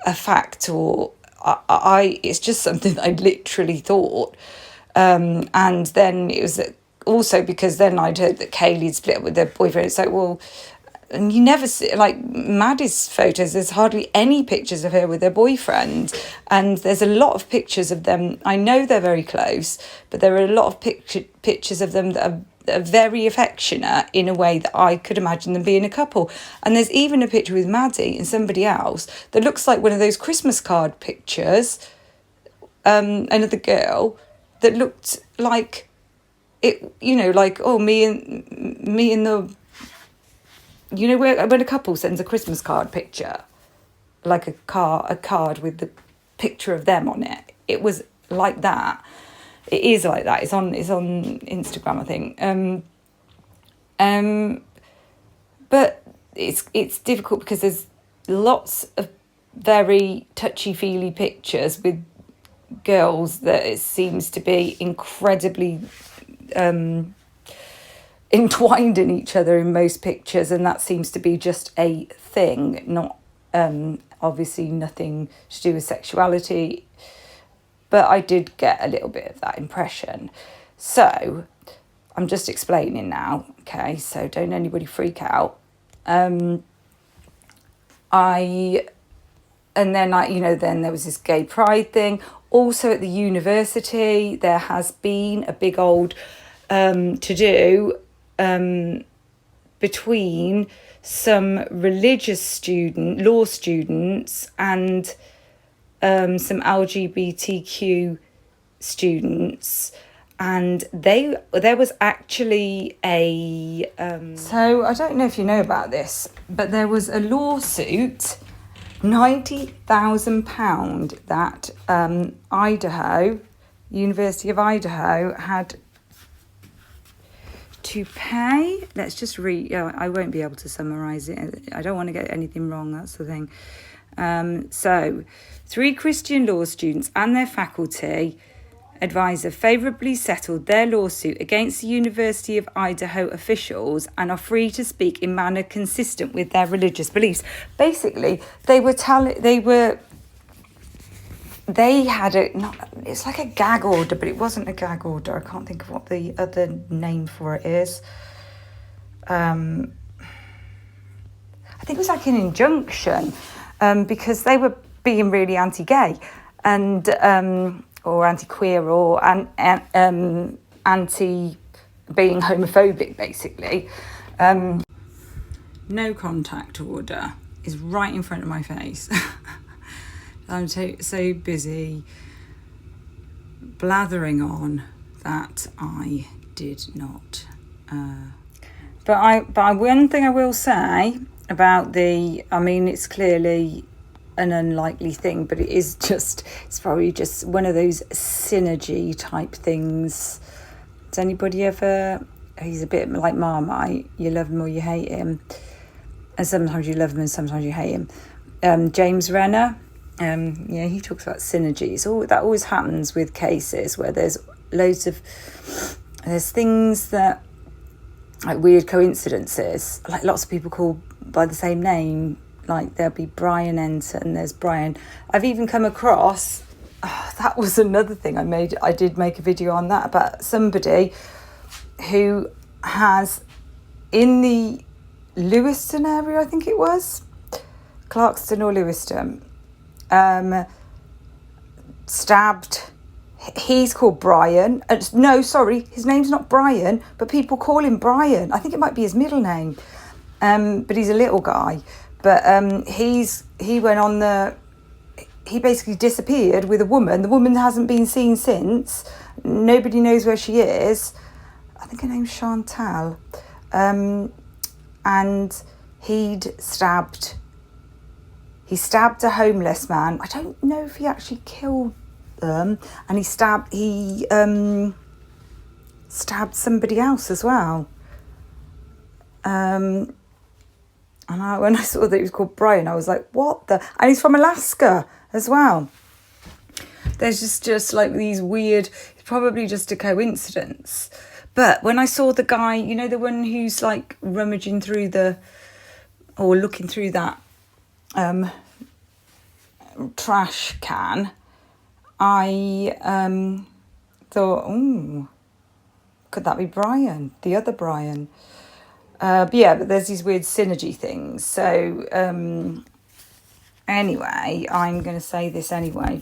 a fact, or it's just something that I literally thought. And then it was also because then I'd heard that Kaylee'd split up with her boyfriend. It's like, well, and you never see, like Maddie's photos, there's hardly any pictures of her with her boyfriend, and there's a lot of pictures of them. I know they're very close, but there are a lot of pictures of them that are very affectionate in a way that I could imagine them being a couple. And there's even a picture with Maddie and somebody else that looks like one of those Christmas card pictures, another girl that looked like it, like, oh, me and the, when a couple sends a Christmas card picture, like a card with the picture of them on it, it was like that. It is like that. It's on Instagram, I think. But it's difficult because there's lots of very touchy-feely pictures with girls that it seems to be incredibly entwined in each other in most pictures, and that seems to be just a thing, not obviously nothing to do with sexuality, but I did get a little bit of that impression. So I'm just explaining now, okay, so don't anybody freak out. Then there was this gay pride thing. Also at the university, there has been a big old to-do between some religious law students and some LGBTQ students, and there was actually a so I don't know if you know about this, but there was a lawsuit, £90,000 that University of Idaho had to pay. Let's just read. I won't be able to summarise it. I don't want to get anything wrong, that's the thing. So 3 Christian law students and their faculty advisor favourably settled their lawsuit against the University of Idaho officials and are free to speak in manner consistent with their religious beliefs. Basically, they had it's like a gag order, but it wasn't a gag order. I can't think of what the other name for it is. I think it was like an injunction, because they were being really anti-gay and or anti-queer or anti being homophobic, basically. No contact order is right in front of my face. I'm so busy blathering on that I did not. But one thing I will say about it's clearly an unlikely thing, but it's probably just one of those synergy type things. Does anybody ever, he's a bit like Marmite, you love him or you hate him, and sometimes you love him and sometimes you hate him. James Renner, he talks about synergies. That always happens with cases where there's things that, like weird coincidences, like lots of people called by the same name, like there'll be Brian Enton, there's Brian. I've even come across, that was another thing I did make a video on that, about somebody who has, in the Lewiston area, I think it was, Clarkston or Lewiston, stabbed. He's called Brian. No, sorry, his name's not Brian, but people call him Brian. I think it might be his middle name. But he's a little guy. But he went on he basically disappeared with a woman. The woman hasn't been seen since. Nobody knows where she is. I think her name's Chantal. And he stabbed a homeless man. I don't know if he actually killed them, and he stabbed somebody else as well. And when I saw that he was called Brian, I was like, what the? And he's from Alaska as well. There's just like these weird, it's probably just a coincidence. But when I saw the guy, you know, the one who's like rummaging through or looking through that trash can, I thought, could that be Brian, the other Brian? But there's these weird synergy things. So anyway, I'm going to say this anyway.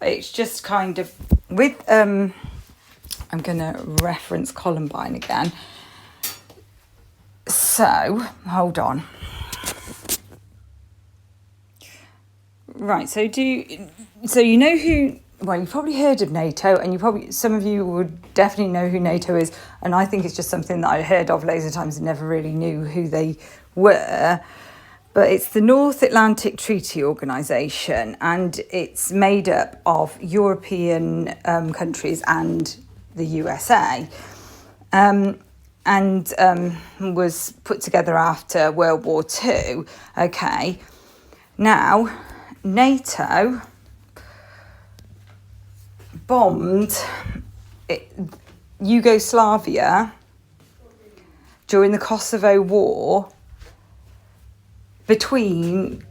It's just kind of with I'm going to reference Columbine again. So hold on. Right, so you know who, well, you've probably heard of NATO, and some of you would definitely know who NATO is, and I think it's just something that I heard of loads of times and never really knew who they were. But it's the North Atlantic Treaty Organisation, and it's made up of European countries and the USA, and was put together after World War II. Okay, now NATO bombed Yugoslavia during the Kosovo War between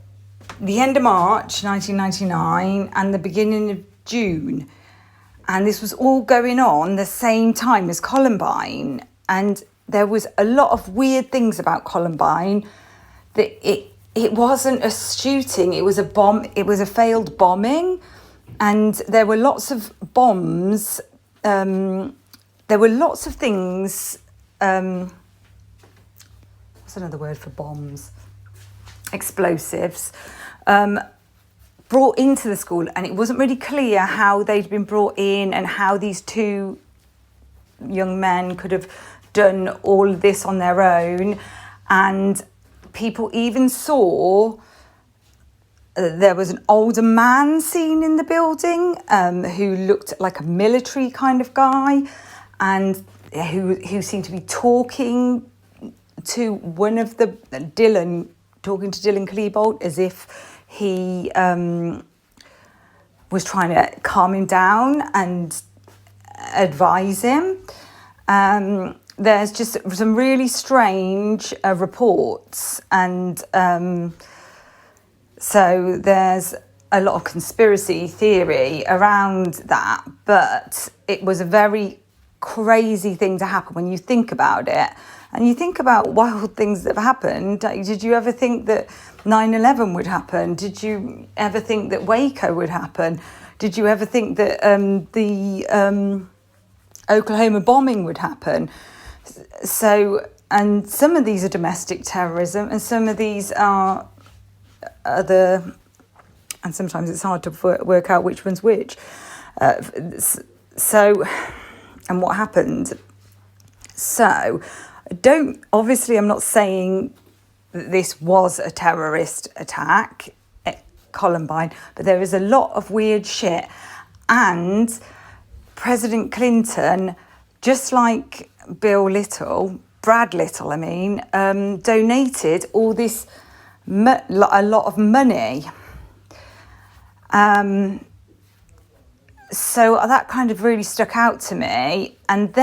the end of March 1999 and the beginning of June. And this was all going on the same time as Columbine. And there was a lot of weird things about Columbine. That it wasn't a shooting, it was a bomb, it was a failed bombing. And there were lots of bombs, there were lots of things, what's another word for bombs? Explosives, brought into the school, and it wasn't really clear how they'd been brought in and how these two young men could have done all of this on their own. And people even saw there was an older man seen in the building who looked like a military kind of guy, and who seemed to be talking to one of the Dylan Klebold as if he was trying to calm him down and advise him. There's just some really strange reports, and so there's a lot of conspiracy theory around that, but it was a very crazy thing to happen when you think about it. And you think about wild things that have happened. Did you ever think that 9/11 would happen? Did you ever think that Waco would happen? Did you ever think that the Oklahoma bombing would happen? So, and some of these are domestic terrorism, and some of these are other, and sometimes it's hard to work out which one's which. So, and what happened? So, I'm not saying that this was a terrorist attack at Columbine, but there is a lot of weird shit. And President Clinton, just like Brad Little, donated all this, a lot of money. So that kind of really stuck out to me. And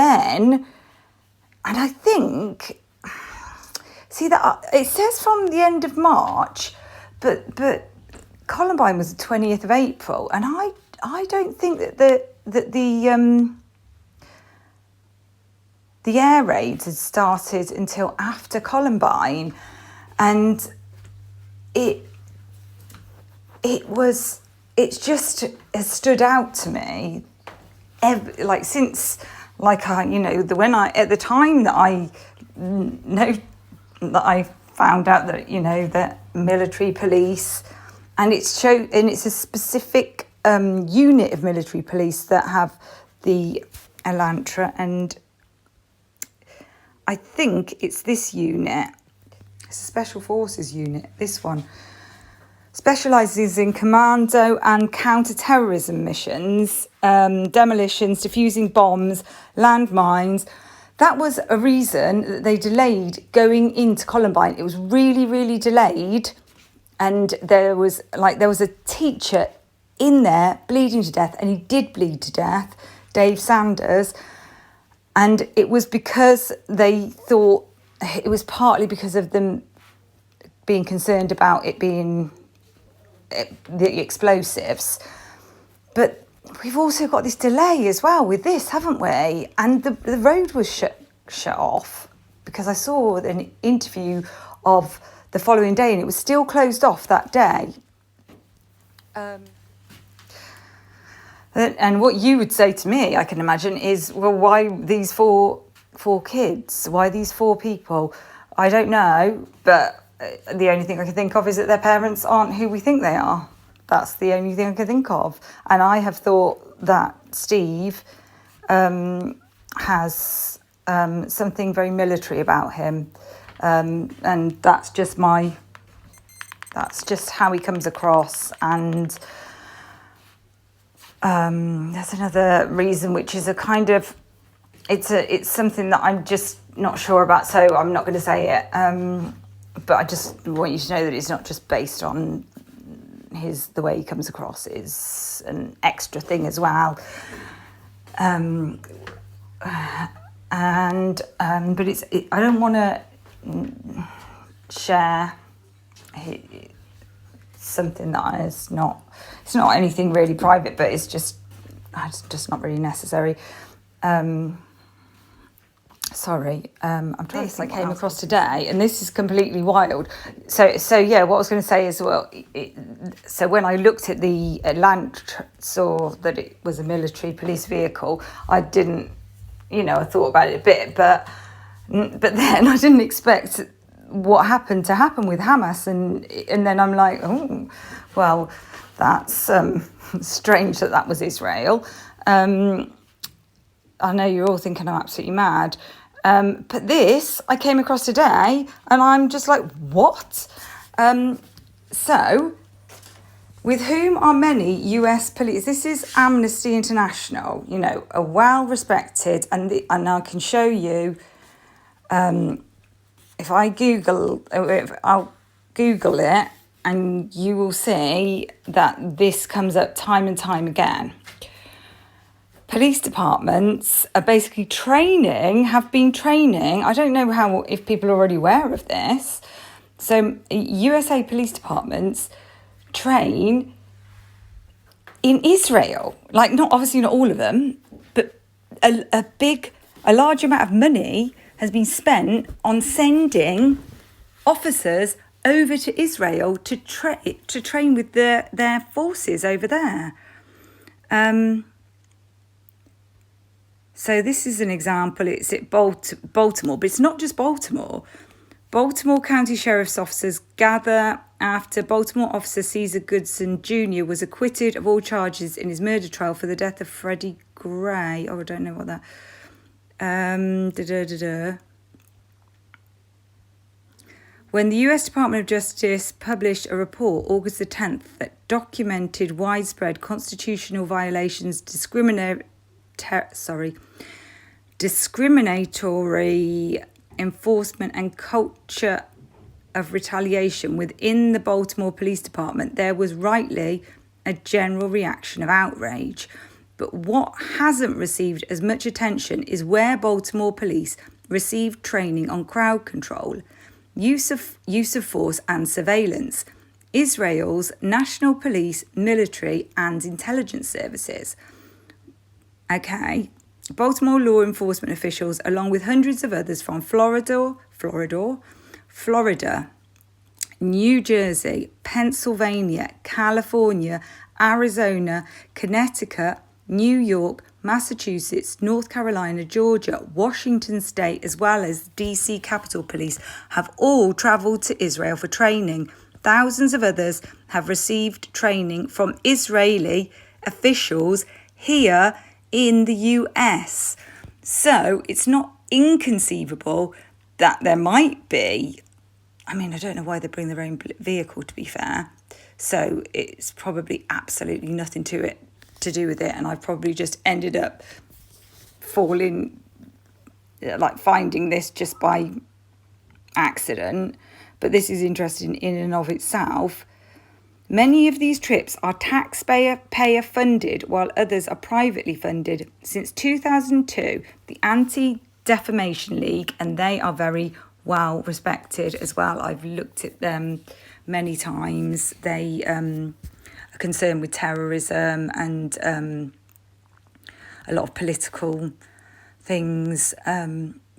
I think See that it says from the end of March, but Columbine was the 20th of April, and I don't think that the air raids had started until after Columbine, and it just has stood out to me, since at the time that I know that I found out that that military police, and it's a specific unit of military police that have the Elantra, and I think it's this unit. It's a special forces unit. This one specialises in commando and counter-terrorism missions, demolitions, defusing bombs, landmines. That was a reason that they delayed going into Columbine. It was really, really delayed. And there was a teacher in there bleeding to death, and he did bleed to death, Dave Sanders. And it was because they thought, it was partly because of them being concerned about it being the explosives. But we've also got this delay as well with this, haven't we? And the road was shut off, because I saw an interview of the following day, and it was still closed off that day. And what you would say to me, I can imagine, is, well, why these four kids? Why these four people? I don't know, but the only thing I can think of is that their parents aren't who we think they are. That's the only thing I can think of. And I have thought that Steve has something very military about him. And that's just how he comes across. And there's another reason, which is it's something that I'm just not sure about, so I'm not going to say it. But I just want you to know that it's not just based on the way he comes across. Is an extra thing as well. But I don't want to share something that is not. It's not anything really private, but it's just not really necessary. Sorry, I'm trying to think. I came across today, and this is completely wild. So yeah, what I was going to say is, well, so when I looked at the saw that it was a military police vehicle, I didn't, I thought about it a bit, but then I didn't expect what happened to happen with Hamas, and then I'm like, oh, well, that's strange that was Israel. I know you're all thinking I'm absolutely mad. But this I came across today, and I'm just like, what? So, with whom are many US police? This is Amnesty International, a well-respected, and I can show you, if I'll Google it, and you will see that this comes up time and time again. Police departments are basically have been training. I don't know if people are already aware of this. So USA police departments train in Israel. Obviously not all of them, but a large amount of money has been spent on sending officers over to Israel to train with their forces over there. So this is an example. It's at Baltimore, but it's not just Baltimore. Baltimore County Sheriff's officers gather after Baltimore officer Caesar Goodson Jr. was acquitted of all charges in his murder trial for the death of Freddie Gray. Oh, I don't know what that... When the US Department of Justice published a report August the 10th that documented widespread constitutional violations, discriminatory enforcement and culture of retaliation within the Baltimore Police Department, there was rightly a general reaction of outrage. But what hasn't received as much attention is where Baltimore police received training on crowd control. use of force and surveillance, Israel's national police, military and intelligence services. Okay, Baltimore law enforcement officials, along with hundreds of others from Florida, New Jersey, Pennsylvania, California, Arizona, Connecticut, New York, Massachusetts, North Carolina, Georgia, Washington State, as well as DC Capitol Police, have all travelled to Israel for training. Thousands of others have received training from Israeli officials here in the US. So it's not inconceivable that there might be, I mean, I don't know why they bring their own vehicle, to be fair. So it's probably absolutely nothing to do with it. And I've probably just ended up finding this just by accident. But this is interesting in and of itself. Many of these trips are taxpayer funded, while others are privately funded. Since 2002, the Anti-Defamation League, and they are very well respected as well. I've looked at them many times. They are concerned with terrorism and a lot of political things.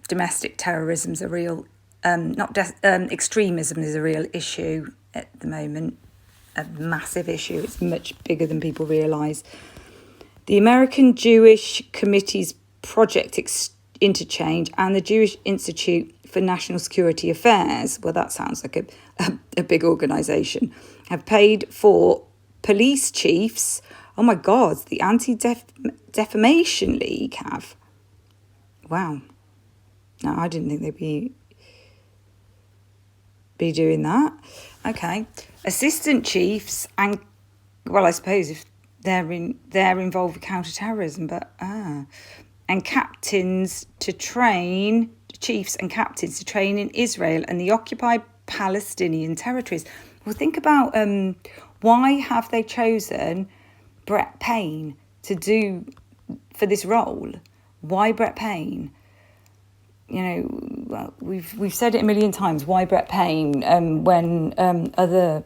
Domestic terrorism is a real, extremism is a real issue at the moment. A massive issue. It's much bigger than people realise. The American Jewish Committee's Project Interchange and the Jewish Institute for National Security Affairs, well, that sounds like a big organisation, have paid for police chiefs. Oh my God, the Anti-Defamation League have. Wow. No, I didn't think they'd be doing that. Okay. Assistant chiefs and, well, I suppose if they're involved with counter-terrorism, but and chiefs and captains to train in Israel and the occupied Palestinian territories. Well, think about why have they chosen Brett Payne for this role? Why Brett Payne? You know, well, we've said it a million times. Why Brett Payne? When other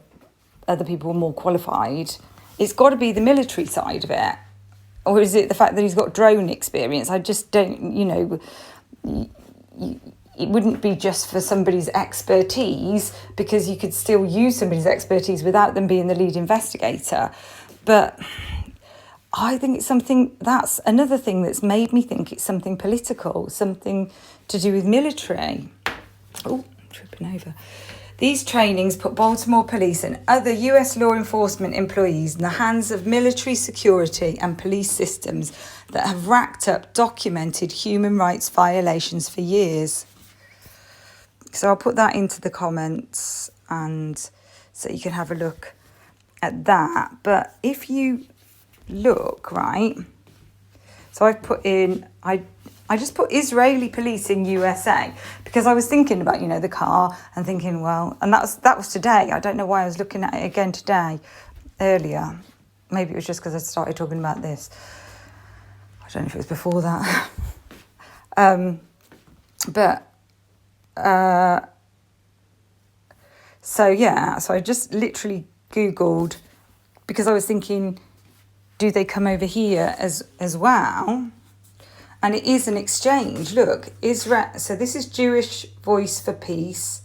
people are more qualified, it's got to be the military side of it, or is it the fact that he's got drone experience? I just don't. You know, it wouldn't be just for somebody's expertise, because you could still use somebody's expertise without them being the lead investigator. But I think it's something, that's another thing that's made me think it's something political, something to do with military. Oh, tripping over. These trainings put Baltimore police and other US law enforcement employees in the hands of military security and police systems that have racked up documented human rights violations for years. So I'll put that into the comments, and so you can have a look at that. But if you look, right, so I've put in, I just put Israeli police in USA, because I was thinking about, you know, the car and thinking, well, and that was today. I don't know why I was looking at it again today, earlier. Maybe it was just because I started talking about this. I don't know if it was before that. So I just literally Googled, because I was thinking, do they come over here as well? And it is an exchange. Look, Israel. So this is Jewish Voice for Peace.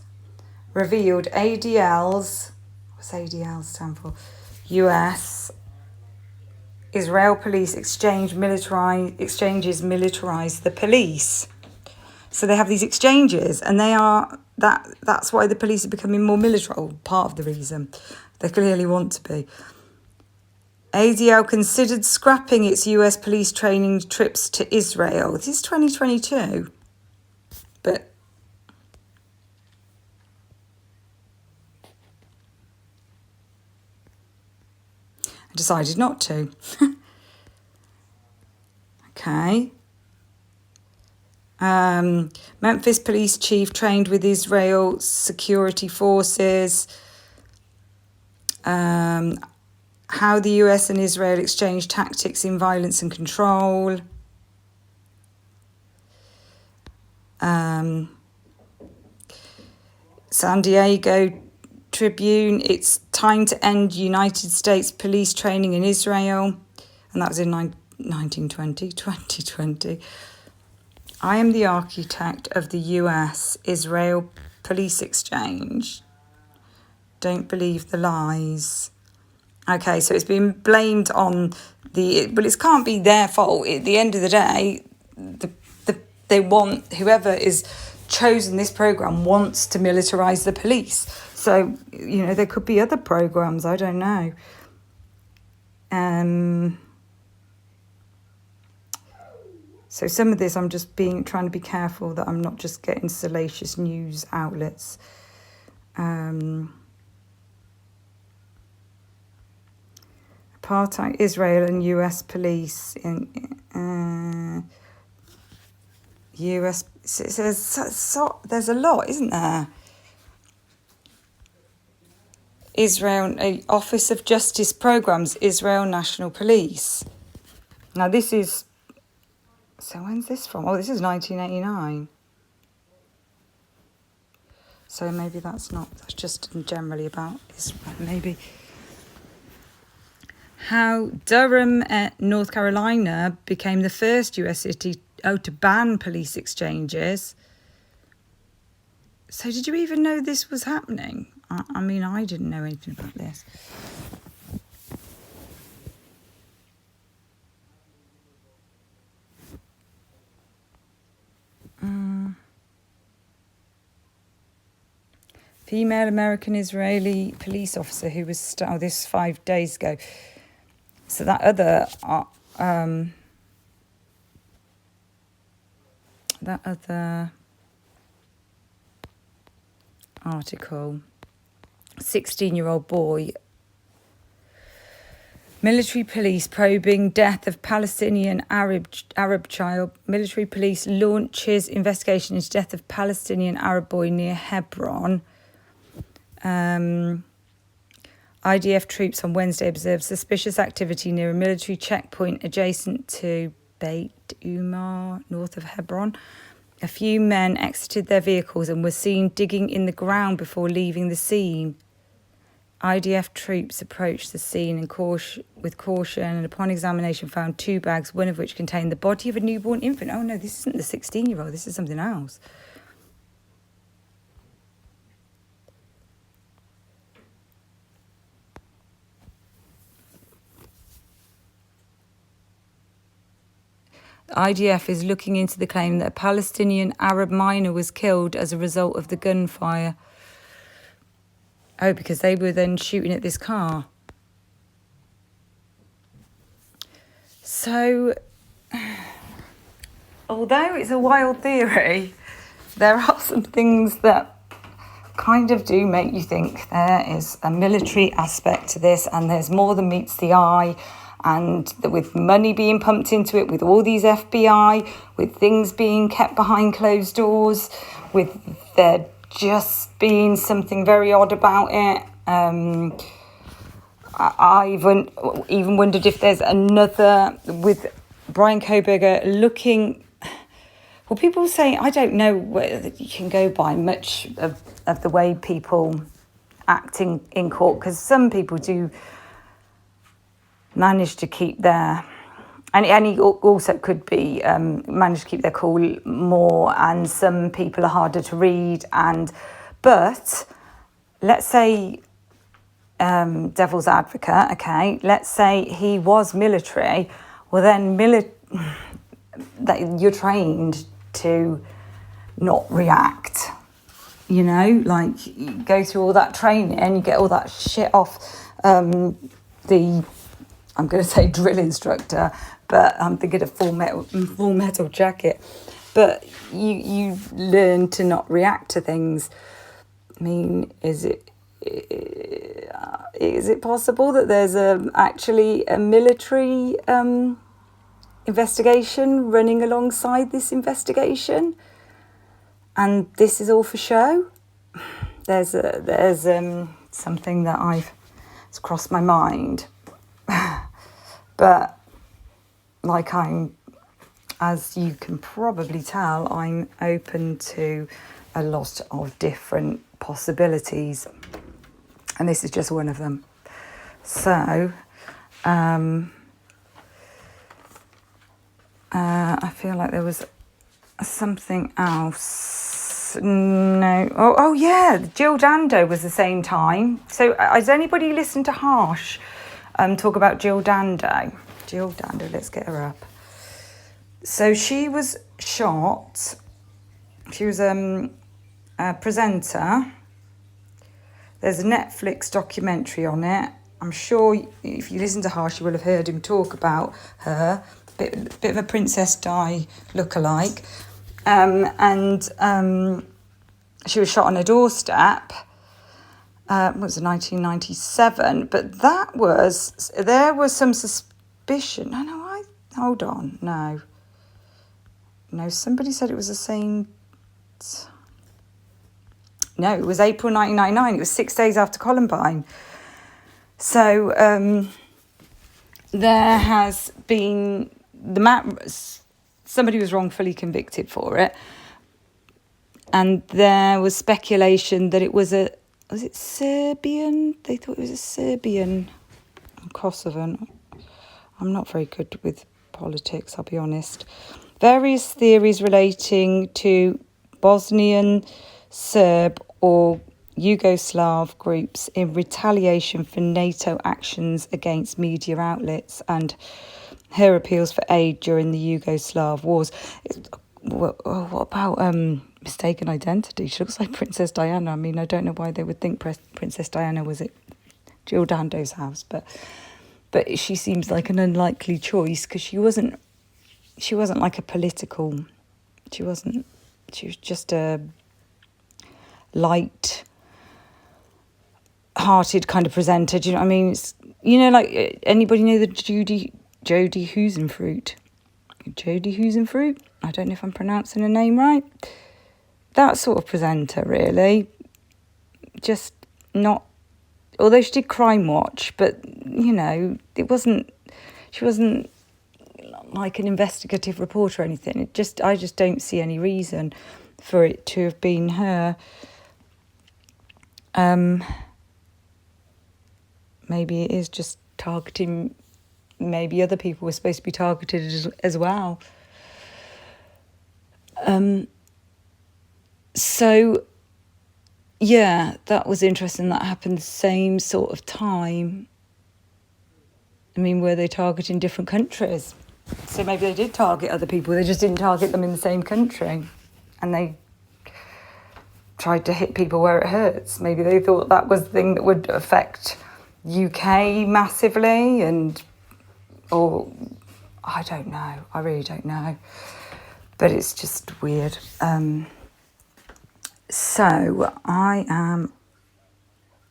Revealed ADLs. What's ADL stand for? US. Israel police exchanges militarize the police. So they have these exchanges, and that's why the police are becoming more military. Part of the reason. They clearly want to be. ADL considered scrapping its US police training trips to Israel. This is 2022. But I decided not to. Okay. Memphis police chief trained with Israel security forces. How the US and Israel exchange tactics in violence and control. San Diego Tribune, it's time to end United States police training in Israel. And that was in 2020. I am the architect of the US-Israel police exchange. Don't believe the lies. Okay, so it's been blamed on but it can't be their fault. At the end of the day, they want, whoever is chosen this program wants to militarize the police. So, there could be other programs, I don't know. So some of this I'm just trying to be careful that I'm not just getting salacious news outlets. Apartheid, Israel and US police in US. There's a lot, isn't there? Israel Office of Justice Programs, Israel National Police. Now this is. So when's this from? Oh, this is 1989. So maybe that's just generally about Israel, maybe. How Durham, North Carolina became the first US city to ban police exchanges. So did you even know this was happening? I mean, I didn't know anything about this. Female American Israeli police officer who was this 5 days ago. So that other article, 16-year-old boy, military police probing death of Palestinian Arab child. Military police launches investigation into death of Palestinian Arab boy near Hebron. IDF troops on Wednesday observed suspicious activity near a military checkpoint adjacent to Beit Umar, north of Hebron. A few men exited their vehicles and were seen digging in the ground before leaving the scene. IDF troops approached the scene with caution and upon examination found 2 bags, one of which contained the body of a newborn infant. Oh no, this isn't the 16-year-old, this is something else. The IDF is looking into the claim that a Palestinian Arab minor was killed as a result of the gunfire. Oh, because they were then shooting at this car. So, although it's a wild theory, there are some things that kind of do make you think there is a military aspect to this and there's more than meets the eye. And with money being pumped into it, with all these FBI, with things being kept behind closed doors, with there just being something very odd about it. I even wondered if there's another, with Brian Koberger looking. Well, people say, I don't know whether you can go by much of the way people act in court, because some people do manage to keep their, and he also could be manage to keep their cool more, and some people are harder to read. But let's say, devil's advocate, okay, let's say he was military. Well, then that you're trained to not react. Like you go through all that training and you get all that shit off I'm going to say drill instructor, but I'm thinking of full metal jacket. But you learn to not react to things. I mean, is it possible that there's actually a military investigation running alongside this investigation, and this is all for show? There's something that it's crossed my mind. But as you can probably tell, I'm open to a lot of different possibilities, and this is just one of them. So I feel like there was something else. No. Oh yeah, Jill Dando was the same time. So has anybody listened to Harsh talk about Jill Dando? Jill Dando, let's get her up. So she was shot. She was a presenter. There's a Netflix documentary on it. I'm sure if you listen to Harsh, you will have heard him talk about her. Bit of a Princess Di lookalike. She was shot on her doorstep. It was 1997, but there was some suspicion. Hold on, no, somebody said it was the same. No, it was April 1999. It was 6 days after Columbine. So there has been somebody was wrongfully convicted for it, and there was speculation that it was it Serbian? They thought it was a Serbian Kosovan. I'm not very good with politics, I'll be honest. Various theories relating to Bosnian, Serb or Yugoslav groups in retaliation for NATO actions against media outlets and her appeals for aid during the Yugoslav wars. What about mistaken identity? She looks like Princess Diana. I mean, I don't know why they would think Princess Diana was at Jill Dando's house, but she seems like an unlikely choice because she wasn't like a political. She was just a light-hearted kind of presenter. Do you know what I mean? It's, like anybody know the Jodie Husenfruit? Jodie Husenfruit? I don't know if I'm pronouncing her name right. That sort of presenter, really. Just not. Although she did Crime Watch, but it wasn't. She wasn't like an investigative reporter or anything. I just don't see any reason for it to have been her. Maybe it is just targeting. Maybe other people were supposed to be targeted as well. So, yeah, that was interesting. That happened the same sort of time. I mean, were they targeting different countries? So maybe they did target other people. They just didn't target them in the same country. And they tried to hit people where it hurts. Maybe they thought that was the thing that would affect UK massively or I don't know. I really don't know. But it's just weird. So I am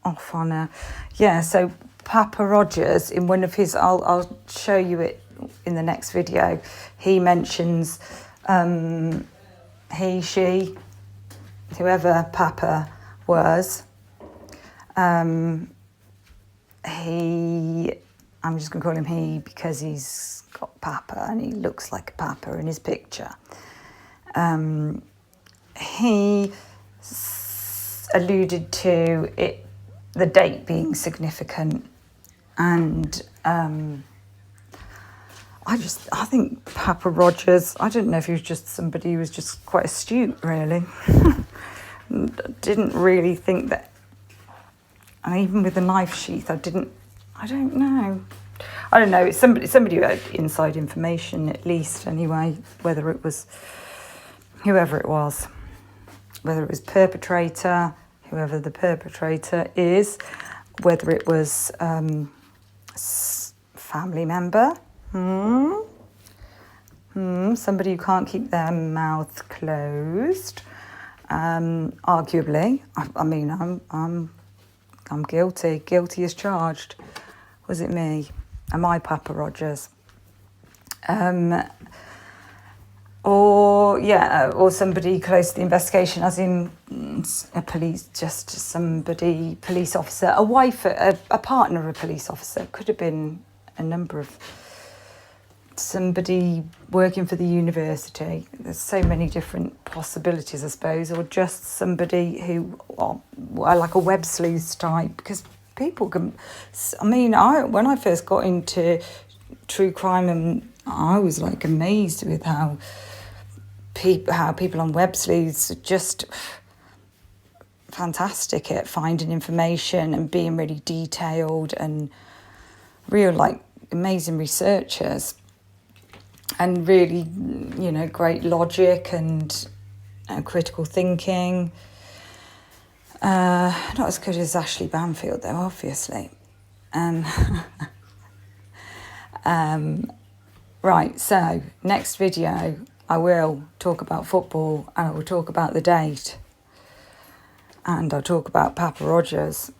off on a... Yeah, so Papa Rogers, in one of his... I'll show you it in the next video. He mentions he, she, whoever Papa was. I'm just going to call him he because he's got Papa and he looks like a Papa in his picture. He alluded to it, the date being significant, and I think Papa Rogers, I don't know if he was just somebody who was just quite astute, really. Didn't really think that, and even with the knife sheath, I don't know. It's somebody who had inside information, at least, anyway, whether it was whoever it was, whether it was perpetrator, whoever the perpetrator is, whether it was family member, somebody who can't keep their mouth closed, arguably. I mean, I'm guilty as charged. Was it me? Am I Papa Rogers? Or somebody close to the investigation, as in a police officer, a wife, a partner of a police officer. Could have been a number of somebody working for the university. There's so many different possibilities, I suppose, or just somebody who are like a web sleuth type, because people can. I mean, when I first got into true crime, and I was like amazed with how people on web sleuths are just fantastic at finding information and being really detailed and real like amazing researchers, and really, you know, great logic and critical thinking. Not as good as Ashley Banfield though, obviously. Right, so next video I will talk about football, and I will talk about the date, and I'll talk about Papa Rogers,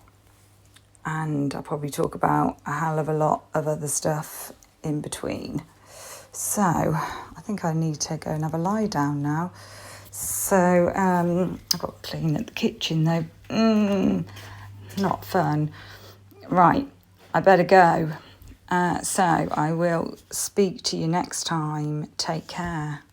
and I'll probably talk about a hell of a lot of other stuff in between. So I think I need to go and have a lie down now. So I've got to clean up the kitchen though. Not fun. Right, I better go. So I will speak to you next time. Take care.